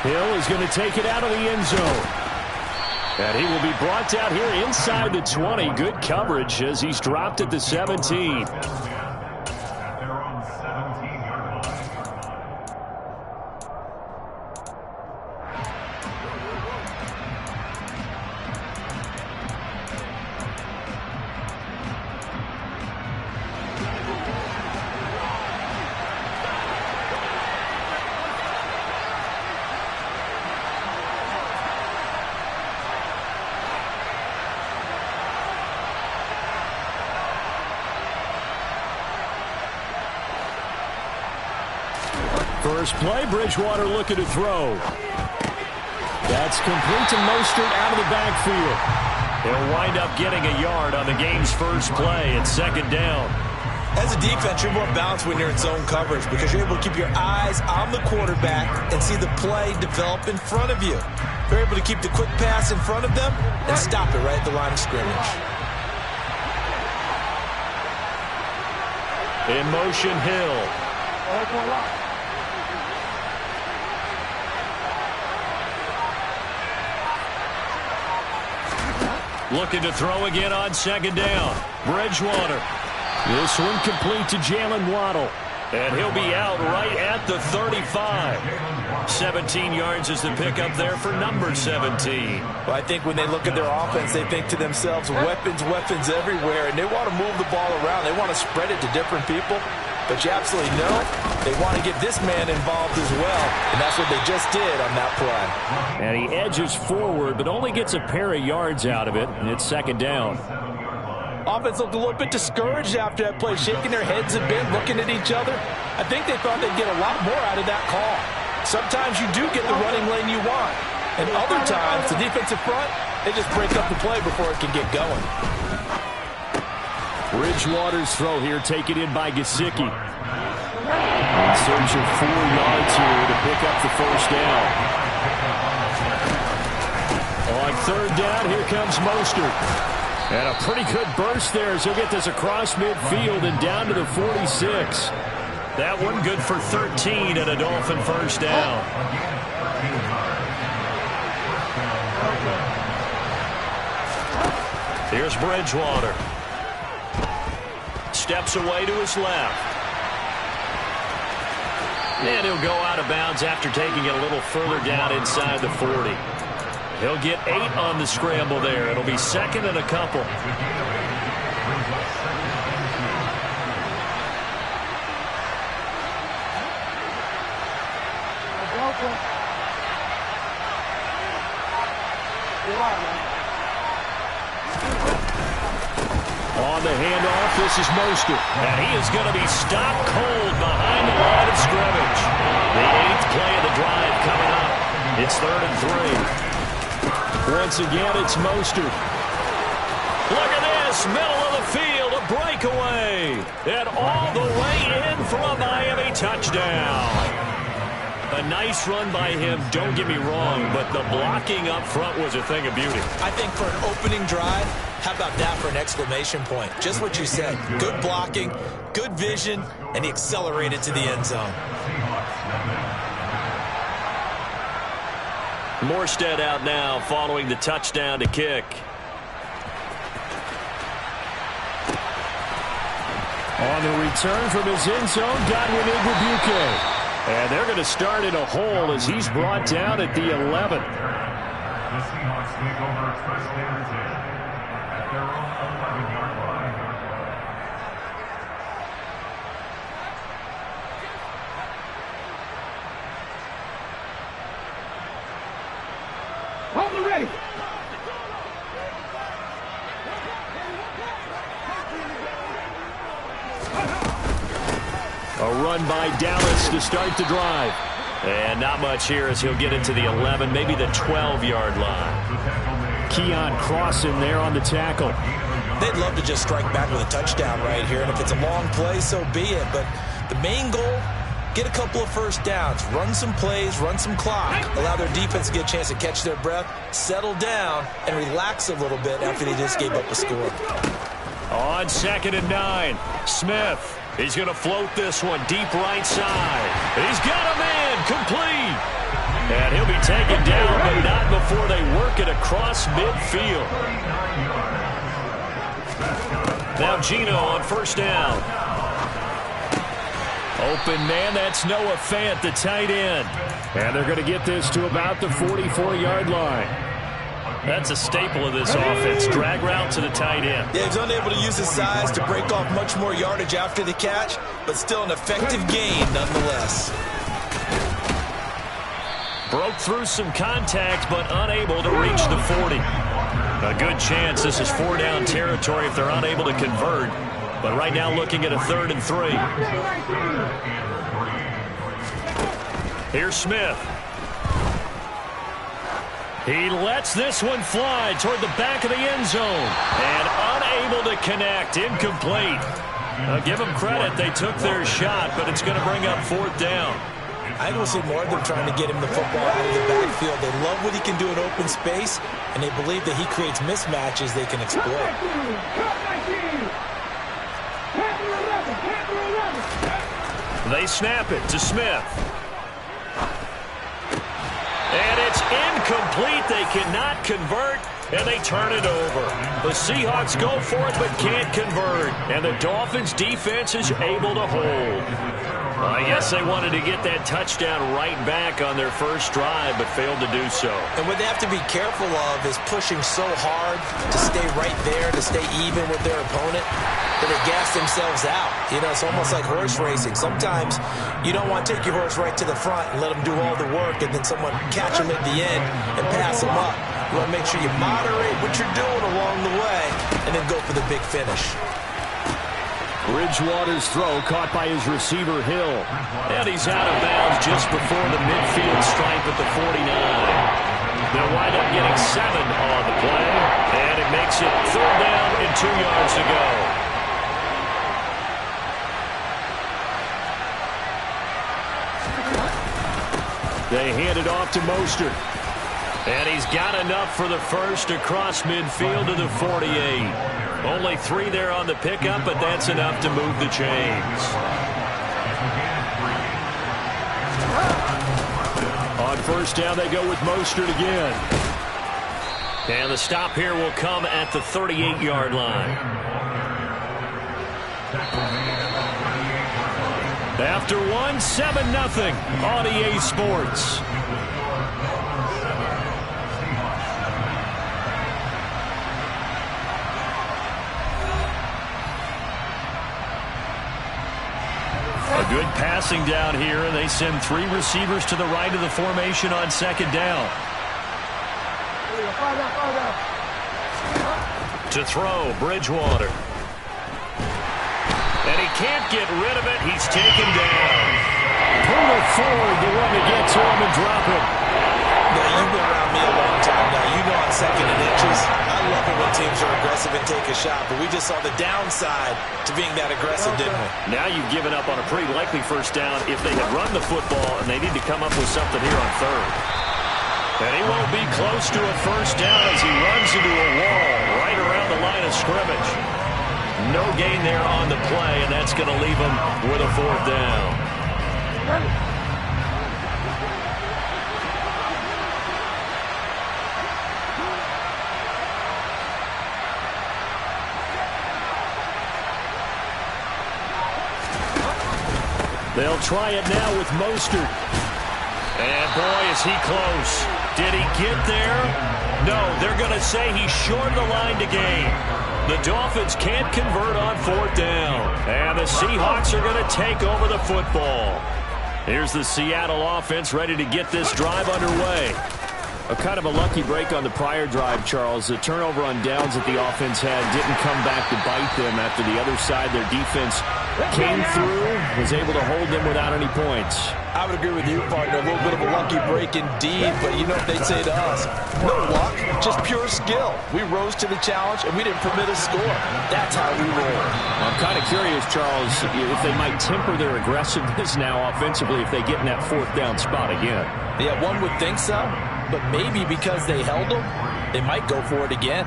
Hill is going to take it out of the end zone. And he will be brought down here inside the 20. Good coverage as he's dropped at the 17. First play, Bridgewater looking to throw. That's complete to Mostert out of the backfield. He'll wind up getting a yard on the game's first play at second down. As a defense, you're more balanced when you're in zone coverage because you're able to keep your eyes on the quarterback and see the play develop in front of you. You're able to keep the quick pass in front of them and stop it right at the line of scrimmage. In motion, Hill. Looking to throw again on second down. Bridgewater. This one complete to Jalen Waddle. And he'll be out right at the 35. 17 yards is the pickup there for number 17. Well, I think when they look at their offense, they think to themselves, weapons, weapons everywhere, and they want to move the ball around. They want to spread it to different people. But you absolutely know they want to get this man involved as well, and that's what they just did on that play. And he edges forward, but only gets a pair of yards out of it, and it's second down. Offense looked a little bit discouraged after that play, shaking their heads a bit, looking at each other. I think they thought they'd get a lot more out of that call. Sometimes you do get the running lane you want, and other times, the defensive front, they just break up the play before it can get going. Bridgewater's throw here taken in by Gesicki. In search of 4 yards here to pick up the first down. On third down, here comes Mostert. And a pretty good burst there as he'll get this across midfield and down to the 46. That one good for 13 and a Dolphin first down. Here's Bridgewater. steps away to his left. And he'll go out of bounds after taking it a little further down inside the 40. He'll get 8 on the scramble there. It'll be second and a couple. On the handoff, this is Mostert. And he is going to be stopped cold behind the line of scrimmage. The 8th play of the drive coming up. It's 3rd and 3. Once again, it's Mostert. Look at this, middle of the field, a breakaway. And all the way in for a Miami touchdown. A nice run by him, don't get me wrong, but the blocking up front was a thing of beauty. I think for an opening drive, how about that for an exclamation point? Just what you said. Good blocking, good vision, and he accelerated to the end zone. Morstead out now following the touchdown to kick. On the return from his end zone, Godwin Igwebuike. And they're going to start in a hole as he's brought down at the 11. The Seahawks take over first and 10 at their own 11-yard line. Hold it ready. A run by Dallas to start the drive. And not much here as he'll get into the 11, maybe the 12-yard line. Keon Crossan there on the tackle. They'd love to just strike back with a touchdown right here, and if it's a long play, so be it. But the main goal, get a couple of first downs, run some plays, run some clock, allow their defense to get a chance to catch their breath, settle down, and relax a little bit after they just gave up a score. On 2nd and 9, Smith. He's going to float this one deep right side. He's got him in, complete. And he'll be taken down, but not before they work it across midfield. Now Gino on first down. Open man, that's Noah Fant, the tight end. And they're going to get this to about the 44-yard line. That's a staple of this offense. Drag route to the tight end. Yeah, he's unable to use his size to break off much more yardage after the catch, but still an effective gain nonetheless. Broke through some contact, but unable to reach the 40. A good chance this is 4-down territory if they're unable to convert. But right now looking at a 3rd and 3. Here's Smith. He lets this one fly toward the back of the end zone. And unable to connect. Incomplete. Give them credit. They took their shot, but it's going to bring up 4th down. I don't see more of them trying to get him the football out of the backfield. They love what he can do in open space, and they believe that he creates mismatches they can exploit. They snap it to Smith. And it's incomplete. They cannot convert, and they turn it over. The Seahawks go for it, but can't convert. And the Dolphins' defense is able to hold. I guess they wanted to get that touchdown right back on their first drive, but failed to do so. And what they have to be careful of is pushing so hard to stay right there, to stay even with their opponent, that they gas themselves out. You know, it's almost like horse racing. Sometimes you don't want to take your horse right to the front and let them do all the work, and then someone catch them at the end and pass them up. You want to make sure you moderate what you're doing along the way, and then go for the big finish. Bridgewater's throw caught by his receiver, Hill. And he's out of bounds just before the midfield stripe at the 49. They'll wind up getting 7 on the play. And it makes it 3rd down and 2 yards to go. They hand it off to Mostert. And he's got enough for the first across midfield to the 48. Only 3 there on the pickup, but that's enough to move the chains. On first down, they go with Mostert again. And the stop here will come at the 38-yard line. After one, 7-0 on EA Sports. A good passing down here, and they send 3 receivers to the right of the formation on second down. To throw, Bridgewater. And he can't get rid of it. He's taken down. Pull it forward, the one to get to him and drop it. Now, you've been around me a long time now. You know on second and inches, I love it when teams are aggressive and take a shot, but we just saw the downside to being that aggressive, didn't we? Now you've given up on a pretty likely first down if they had run the football, and they need to come up with something here on third. And he won't be close to a first down as he runs into a wall right around the line of scrimmage. No gain there on the play, and that's going to leave him with a fourth down. They'll try it now with Mostert. And boy, is he close. Did he get there? No, they're going to say he's short of the line to gain. The Dolphins can't convert on fourth down. And the Seahawks are going to take over the football. Here's the Seattle offense ready to get this drive underway. A kind of a lucky break on the prior drive, Charles. The turnover on downs that the offense had didn't come back to bite them after the other side. Their defense came through, was able to hold them without any points. I would agree with you, partner. A little bit of a lucky break indeed, but you know what they'd say to us? No luck, just pure skill. We rose to the challenge, and we didn't permit a score. That's how we roll. I'm kind of curious, Charles, if they might temper their aggressiveness now offensively if they get in that fourth down spot again. Yeah, one would think so, but maybe because they held them, they might go for it again.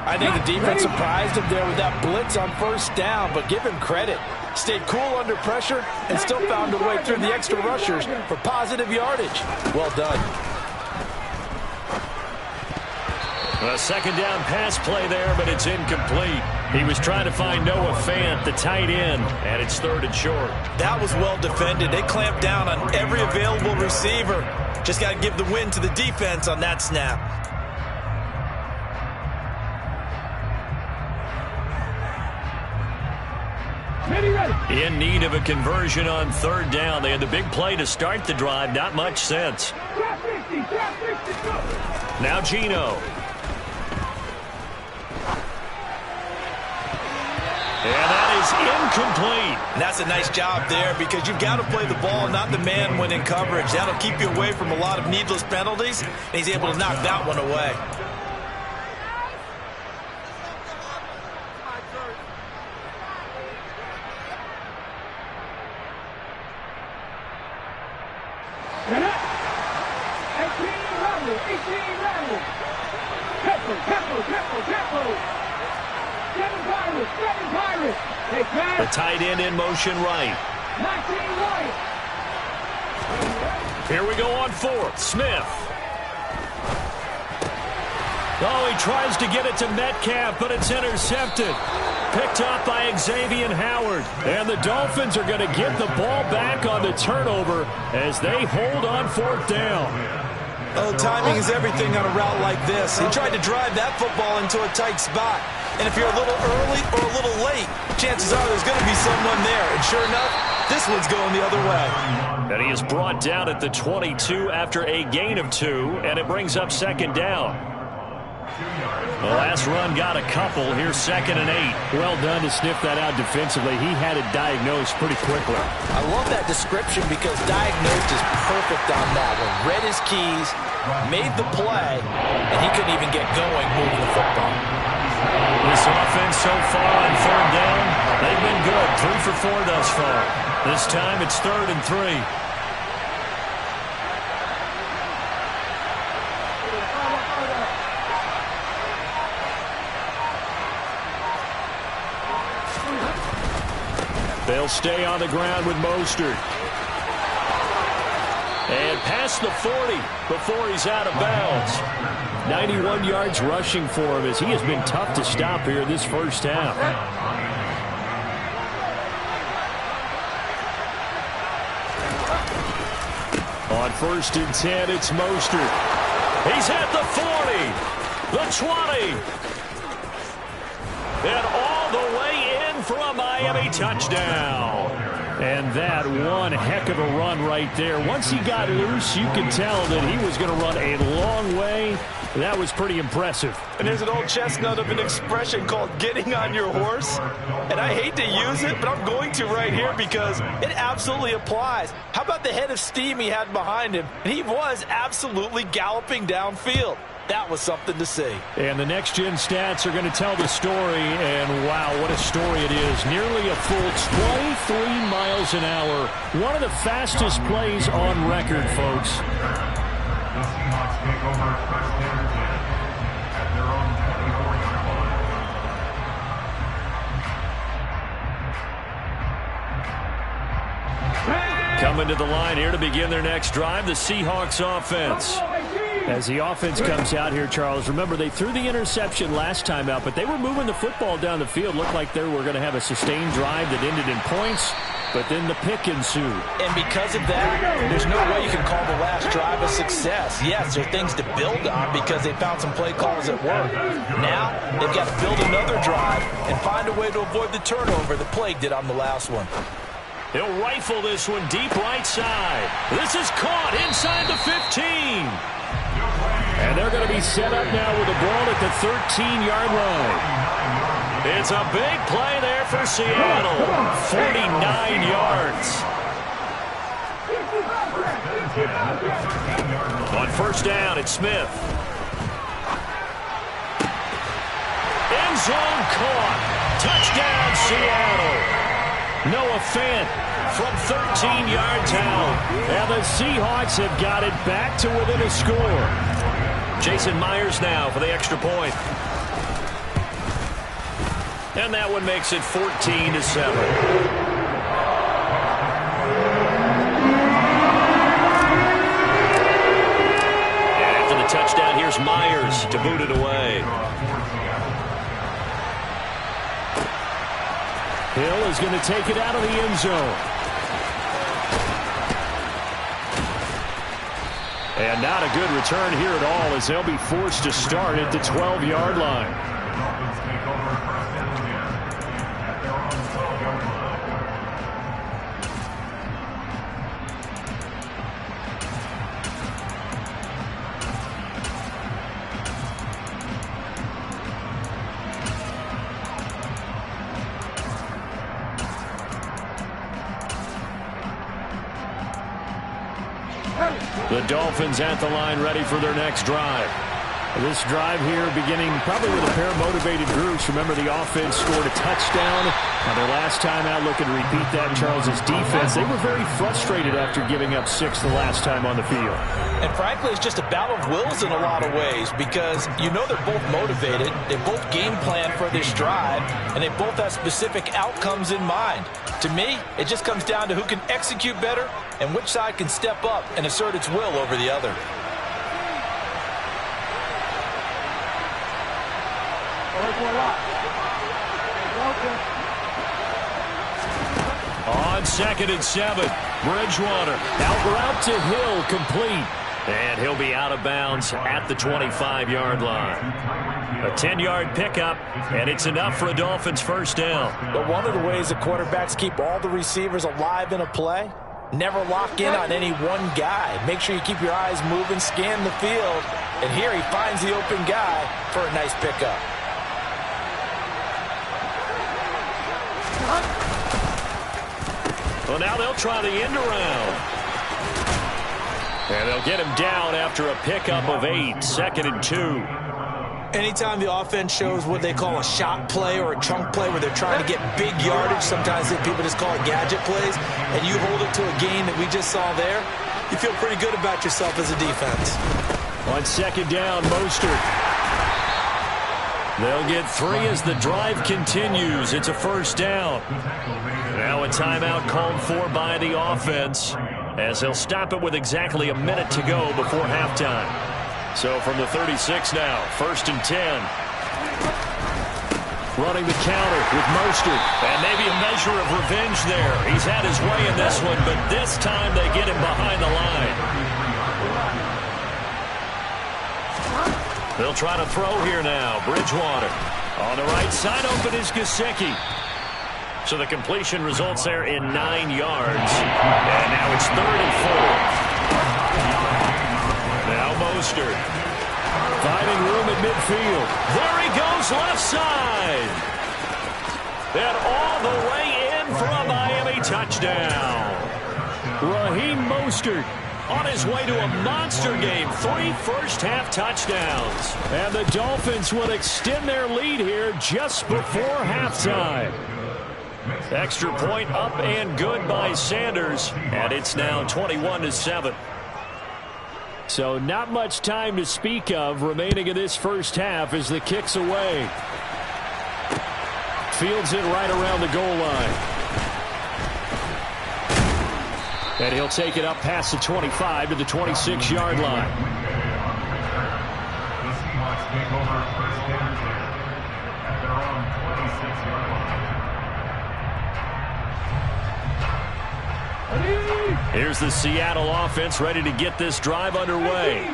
I think the defense surprised him there with that blitz on first down, but give him credit. Stayed cool under pressure and still found a way through the extra rushers for positive yardage. Well done. A second down pass play there, but it's incomplete. He was trying to find Noah Fant, the tight end, and it's third and short. That was well defended. They clamped down on every available receiver. Just got to give the win to the defense on that snap. In need of a conversion on third down. They had the big play to start the drive. Not much sense. Now Geno. And that is incomplete. And that's a nice job there because you've got to play the ball, not the man when in coverage. That'll keep you away from a lot of needless penalties, and he's able to knock that one away. The tight end in motion right. Here we go on fourth. Smith. Oh, he tries to get it to Metcalf, but it's intercepted. Picked up by Xavier Howard. And the Dolphins are going to get the ball back on the turnover as they hold on fourth down. Oh, timing is everything on a route like this. He tried to drive that football into a tight spot. And if you're a little early or a little late, chances are there's going to be someone there. And sure enough, this one's going the other way. And he is brought down at the 22 after a gain of 2, and it brings up second down. The last run got a couple. Here's 2nd and 8. Well done to sniff that out defensively. He had it diagnosed pretty quickly. I love that description because diagnosed is perfect on that one. Read his keys, made the play, and he couldn't even get going moving the football. This offense so far on third down, they've been good. 3 for 4 thus far. This time it's 3rd and 3. They'll stay on the ground with Mostert. And past the 40 before he's out of bounds. 91 yards rushing for him as he has been tough to stop here this first half. On 1st and 10, it's Mostert. He's at the 40, the 20, and all the way in for a Miami touchdown. And that one heck of a run right there. Once he got loose, you could tell that he was going to run a long way. That was pretty impressive. And there's an old chestnut of an expression called getting on your horse. And I hate to use it, but I'm going to right here because it absolutely applies. How about the head of steam he had behind him? And he was absolutely galloping downfield. That was something to see. And the next-gen stats are going to tell the story, and wow, what a story it is. Nearly a full 23 miles an hour. One of the fastest plays on record, folks. The Seahawks take over 1st and 10 at their own 24-yard line. Coming to the line here to begin their next drive, the Seahawks offense. As the offense comes out here, Charles, remember they threw the interception last time out, but they were moving the football down the field. Looked like they were going to have a sustained drive that ended in points, but then the pick ensued. And because of that, there's no way you can call the last drive a success. Yes, there are things to build on because they found some play calls at work. Now, they've got to build another drive and find a way to avoid the turnover that plagued it on the last one. He'll rifle this one deep right side. This is caught inside the 15. And they're going to be set up now with the ball at the 13-yard line. It's a big play there for Seattle. 49 yards. On 1st down, it's Smith. End zone caught. Touchdown, Seattle. Noah Fant from 13 yards out. And the Seahawks have got it back to within a score. Jason Myers now for the extra point. And that one makes it 14-7. And after the touchdown, here's Myers to boot it away. Hill is going to take it out of the end zone. And not a good return here at all as they'll be forced to start at the 12-yard line. The Dolphins at the line ready for their next drive. This drive here beginning probably with a pair of motivated groups. Remember, the offense scored a touchdown. Now their last time out, looking to repeat that, Charles's defense. They were very frustrated after giving up 6 the last time on the field. And frankly, it's just a battle of wills in a lot of ways because you know they're both motivated. They both game plan for this drive, and they both have specific outcomes in mind. To me, it just comes down to who can execute better and which side can step up and assert its will over the other. On 2nd and 7, Bridgewater out route to Hill, complete. And he'll be out of bounds at the 25-yard line. A 10-yard pickup, and it's enough for a Dolphins first down. But one of the ways the quarterbacks keep all the receivers alive in a play, never lock in on any one guy. Make sure you keep your eyes moving, scan the field. And here he finds the open guy for a nice pickup. Well, now they'll try the end around. And they'll get him down after a pickup of 8, 2nd and 2. Anytime the offense shows what they call a shot play or a chunk play where they're trying to get big yardage, sometimes people just call it gadget plays, and you hold it to a gain that we just saw there, you feel pretty good about yourself as a defense. On 2nd down, Mostert. They'll get 3 as the drive continues. It's a first down. Now a timeout called for by the offense as they'll stop it with exactly a minute to go before halftime. So from the 36 now, 1st and 10. running the counter with Mostert. And maybe a measure of revenge there. He's had his way in this one, but this time they get him behind the line. They'll try to throw here now. Bridgewater. On the right side, open is Gesicki. So the completion results there in 9 yards. And now it's 3rd and 4. Now Mostert. Finding room at midfield. There he goes left side. And all the way in for a Miami touchdown. Raheem Mostert on his way to a monster game. 3 first-half touchdowns. And the Dolphins will extend their lead here just before halftime. Extra point up and good by Sanders. And it's now 21-7. So not much time to speak of remaining in this first half as the kick's away. Fields it right around the goal line. And he'll take it up past the 25 to the 26-yard line. The Seahawks take over first down at their own 26-yard line. Here's the Seattle offense ready to get this drive underway.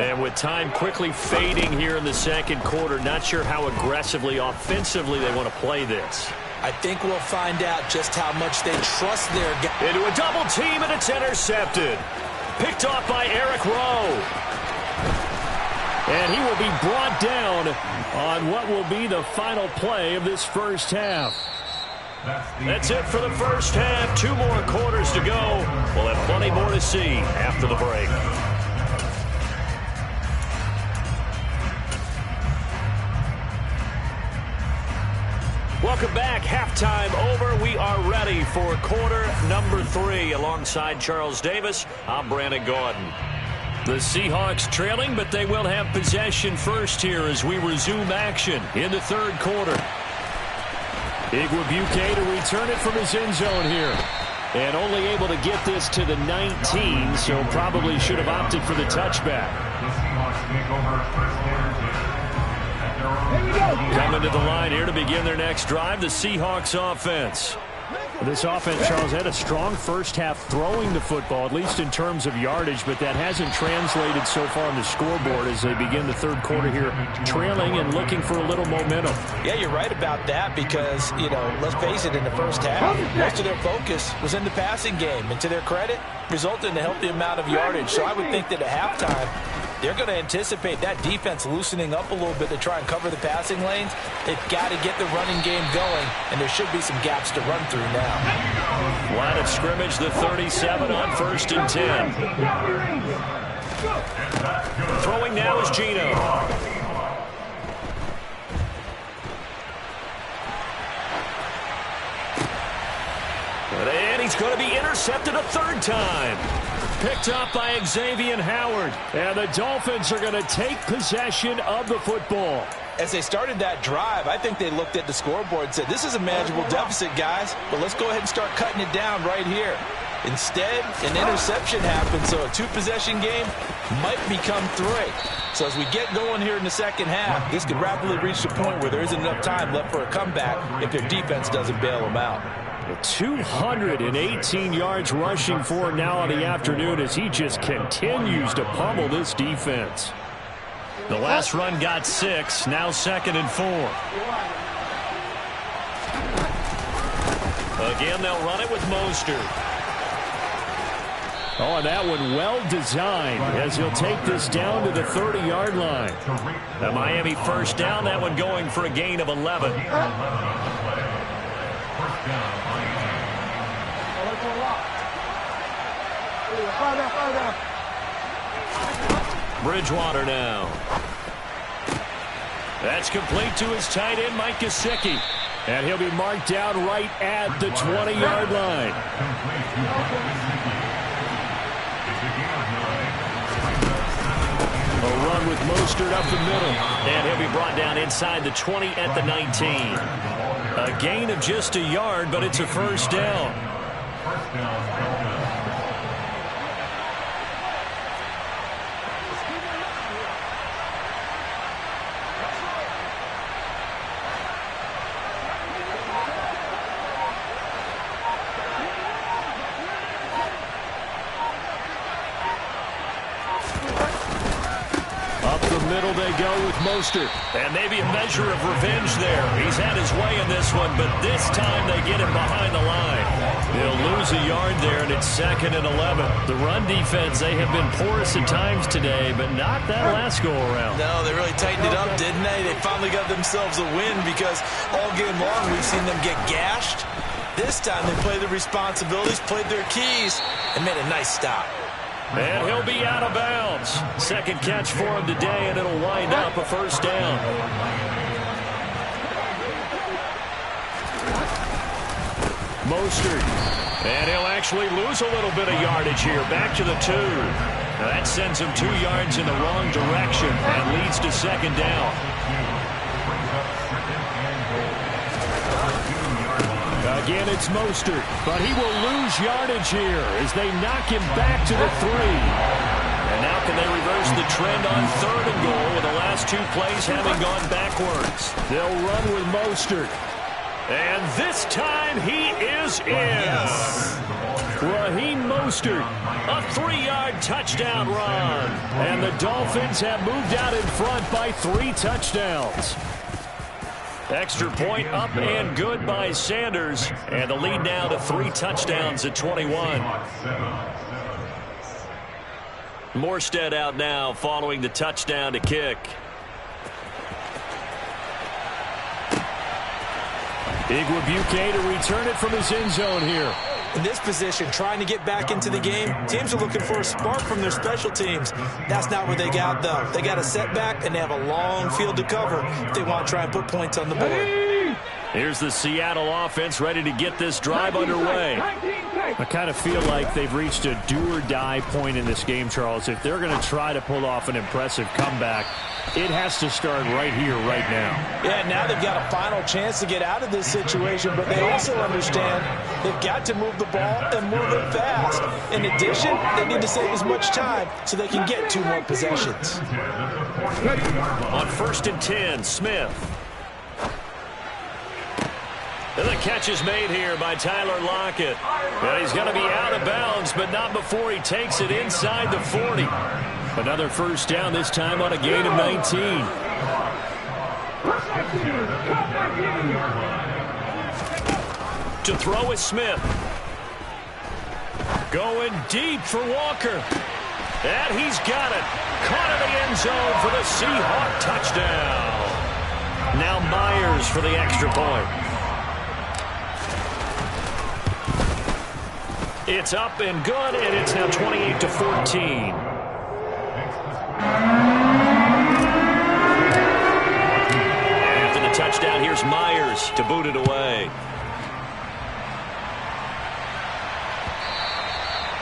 And with time quickly fading here in the second quarter, not sure how aggressively, offensively they want to play this. I think we'll find out just how much they trust their guy. Into a double team, and it's intercepted. Picked off by Eric Rowe. And he will be brought down on what will be the final play of this first half. That's it for the first half. 2 more quarters to go. We'll have plenty more to see after the break. Welcome back. Halftime over. We are ready for quarter number 3. Alongside Charles Davis, I'm Brandon Gordon. The Seahawks trailing, but they will have possession first here as we resume action in the third quarter. Igwebuike to return it from his end zone here. And only able to get this to the 19, so probably should have opted for the touchback. The Seahawks take over first down at their own. Coming to the line here to begin their next drive, the Seahawks offense. This offense, Charles, had a strong first half throwing the football, at least in terms of yardage, but that hasn't translated so far on the scoreboard as they begin the third quarter here, trailing and looking for a little momentum. Yeah, you're right about that because, you know, let's face it, in the first half, most of their focus was in the passing game. And to their credit, resulted in a healthy amount of yardage. So I would think that at halftime, they're going to anticipate that defense loosening up a little bit to try and cover the passing lanes. They've got to get the running game going, and there should be some gaps to run through now. Line of scrimmage, the 37 on 1st and 10. Throwing now is Geno. And he's going to be intercepted a 3rd time. Picked up by Xavier Howard. And the Dolphins are going to take possession of the football. As they started that drive, I think they looked at the scoreboard and said, this is a manageable deficit, guys, but let's go ahead and start cutting it down right here. Instead, an interception happened, so a 2-possession game might become 3. So as we get going here in the second half, this could rapidly reach the point where there isn't enough time left for a comeback if their defense doesn't bail them out. 218 yards rushing for him now in the afternoon as he just continues to pummel this defense. The last run got 6, now 2nd and 4. Again, they'll run it with Mostert. Oh, and that one well designed as he'll take this down to the 30-yard line. The Miami first down, that one going for a gain of 11. Bridgewater now. That's complete to his tight end, Mike Gesicki. And he'll be marked down right at the 20-yard line. A run with Mostert up the middle. And he'll be brought down inside the 20 at the 19. A gain of just a yard, but it's a first down. they go with Mostert. And maybe a measure of revenge there. He's had his way in this one, but this time they get him behind the line. They'll lose a yard there, and it's 2nd and 11. The run defense, they have been porous at times today, but not that last go-around. No, they really tightened it up, didn't they? They finally got themselves a win because all game long we've seen them get gashed. This time they played their responsibilities, played their keys, and made a nice stop. And he'll be out of bounds. Second catch for him today, and it'll wind up a first down. Mostert. And he'll actually lose a little bit of yardage here. Back to the 2. Now that sends him 2 yards in the wrong direction and leads to second down. Again, it's Mostert, but he will lose yardage here as they knock him back to the 3. And now can they reverse the trend on 3rd and goal with the last 2 plays having gone backwards? They'll run with Mostert. And this time he is in. Raheem Mostert, a 3-yard touchdown run. And the Dolphins have moved out in front by 3 touchdowns. Extra point up and good by Sanders. And the lead now to 3 touchdowns at 21. Morstead out now following the touchdown to kick. Igwebuike to return it from his end zone here. In this position, trying to get back into the game, teams are looking for a spark from their special teams. That's not what they got, though. They got a setback, and they have a long field to cover if they want to try and put points on the board. Here's the Seattle offense ready to get this drive underway. I kind of feel like they've reached a do-or-die point in this game, Charles. If they're going to try to pull off an impressive comeback, it has to start right here, right now. Yeah, now they've got a final chance to get out of this situation, but they also understand they've got to move the ball and move it fast. In addition, they need to save as much time so they can get 2 more possessions. On 1st and 10, Smith. And the catch is made here by Tyler Lockett. And he's going to be out of bounds, but not before he takes it inside the 40. Another first down, this time on a gain of 19. To throw is Smith. Going deep for Walker. And he's got it. Caught in the end zone for the Seahawk touchdown. Now Myers for the extra point. It's up and good, and it's now 28-14. After the touchdown, here's Myers to boot it away.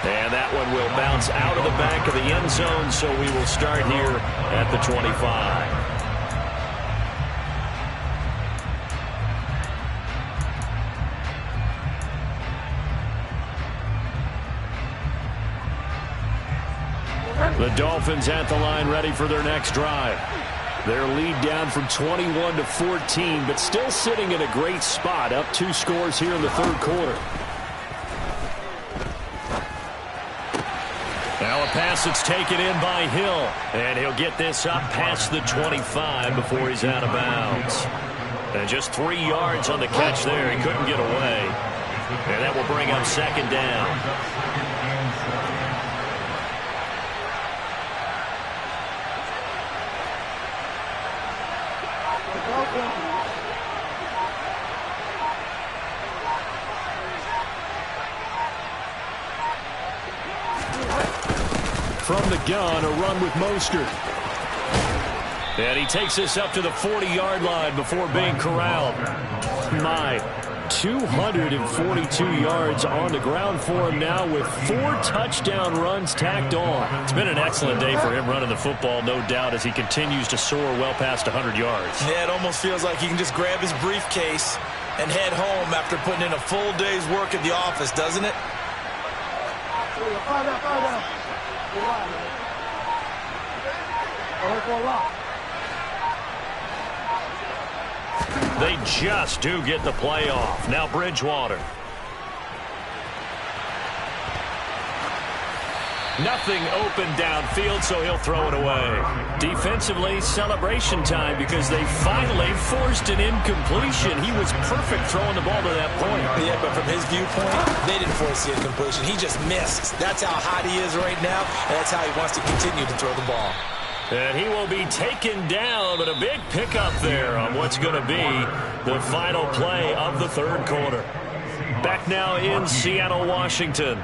And that one will bounce out of the back of the end zone, so we will start here at the 25. The Dolphins at the line ready for their next drive. Their lead down from 21-14, but still sitting in a great spot, up 2 scores here in the 3rd quarter. Now a pass that's taken in by Hill, and he'll get this up past the 25 before he's out of bounds. And just 3 yards on the catch there. He couldn't get away. And that will bring up 2nd down. From the gun, a run with Mostert. And he takes this up to the 40-yard line before being corralled. My, 242 yards on the ground for him now with 4 touchdown runs tacked on. It's been an excellent day for him running the football, no doubt, as he continues to soar well past 100 yards. Yeah, it almost feels like he can just grab his briefcase and head home after putting in a full day's work at the office, doesn't it? They just do get the playoff. Now Bridgewater. Nothing open downfield, so he'll throw it away. Defensively, celebration time because they finally forced an incompletion. He was perfect throwing the ball to that point. Yeah, but from his viewpoint, they didn't force the incompletion. He just missed. That's how hot he is right now, and that's how he wants to continue to throw the ball. And he will be taken down, but a big pickup there on what's going to be the final play of the third quarter. Back now in Seattle, Washington.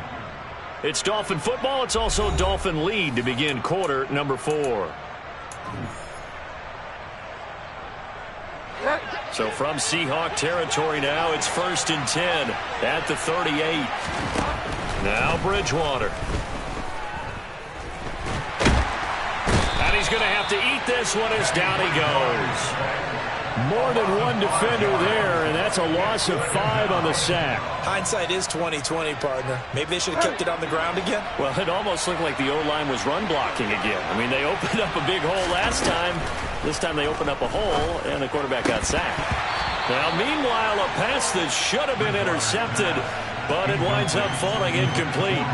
It's Dolphin football. It's also Dolphin lead to begin quarter number 4. So from Seahawk territory now, it's 1st and 10 at the 38. Now Bridgewater. And he's going to have to eat this one as down he goes. More than one defender there, and that's a loss of 5 on the sack. Hindsight is 20/20, partner. Maybe they should have kept it on the ground again. Well, it almost looked like the O-line was run blocking again. I mean, they opened up a big hole last time. This time they opened up a hole, and the quarterback got sacked. Now, meanwhile, a pass that should have been intercepted, but it winds up falling incomplete.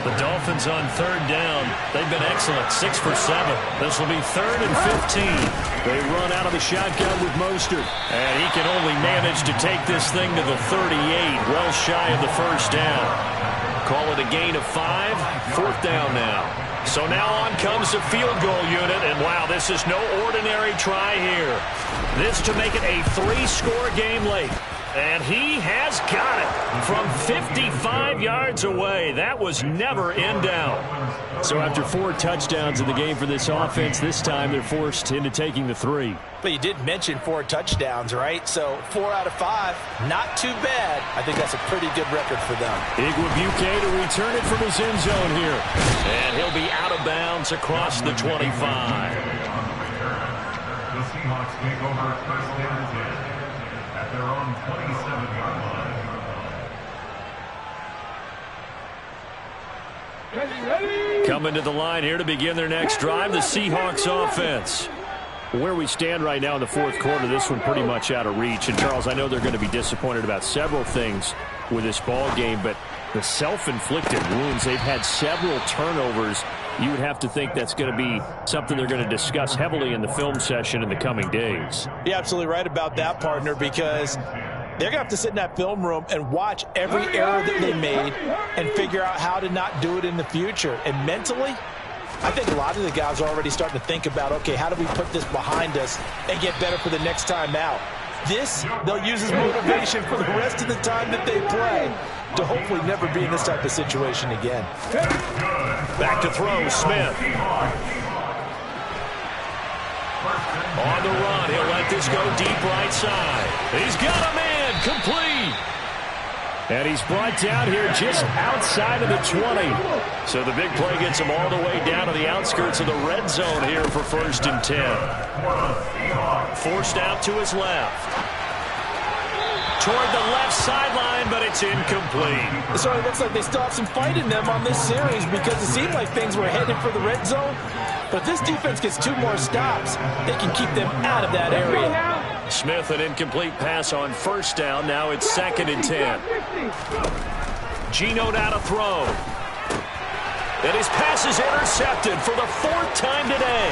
The Dolphins on 3rd down. They've been excellent, 6 for 7. This will be 3rd and 15. They run out of the shotgun with Mostert. And he can only manage to take this thing to the 38, well shy of the 1st down. Call it a gain of 5, 4th down now. So now on comes the field goal unit, and wow, this is no ordinary try here. This to make it a 3-score game late. And he has got it from 55 yards away. That was never in doubt. So after 4 touchdowns in the game for this offense, this time they're forced into taking the 3. But you did mention 4 touchdowns, right? So 4 out of 5, not too bad. I think that's a pretty good record for them. Igwebuike to return it from his end zone here. And he'll be out of bounds across the 25. The Seahawks take over 1st and 10 at their own 27-yard line. Coming to the line here to begin their next drive, the Seahawks offense. Where we stand right now in the 4th quarter, this one pretty much out of reach. And, Charles, I know they're going to be disappointed about several things with this ball game, but the self-inflicted wounds, they've had several turnovers. You would have to think that's going to be something they're going to discuss heavily in the film session in the coming days. You're absolutely right about that, partner, because they're going to have to sit in that film room and watch every error that they made and figure out how to not do it in the future. And mentally, I think a lot of the guys are already starting to think about, okay, how do we put this behind us and get better for the next time out? This, they'll use as motivation for the rest of the time that they play to hopefully never be in this type of situation again. Back to throw, Smith. On the run, he'll let this go deep right side. He's got a man, complete. And he's brought down here just outside of the 20. So the big play gets him all the way down to the outskirts of the red zone here for 1st and 10. Forced out to his left. Toward the left sideline, but it's incomplete. So it looks like they still have some fight in them on this series because it seemed like things were headed for the red zone. But if this defense gets 2 more stops, they can keep them out of that area. Smith, an incomplete pass on 1st down. Now it's 2nd and 10. Geno now to throw. And his pass is intercepted for the 4th time today.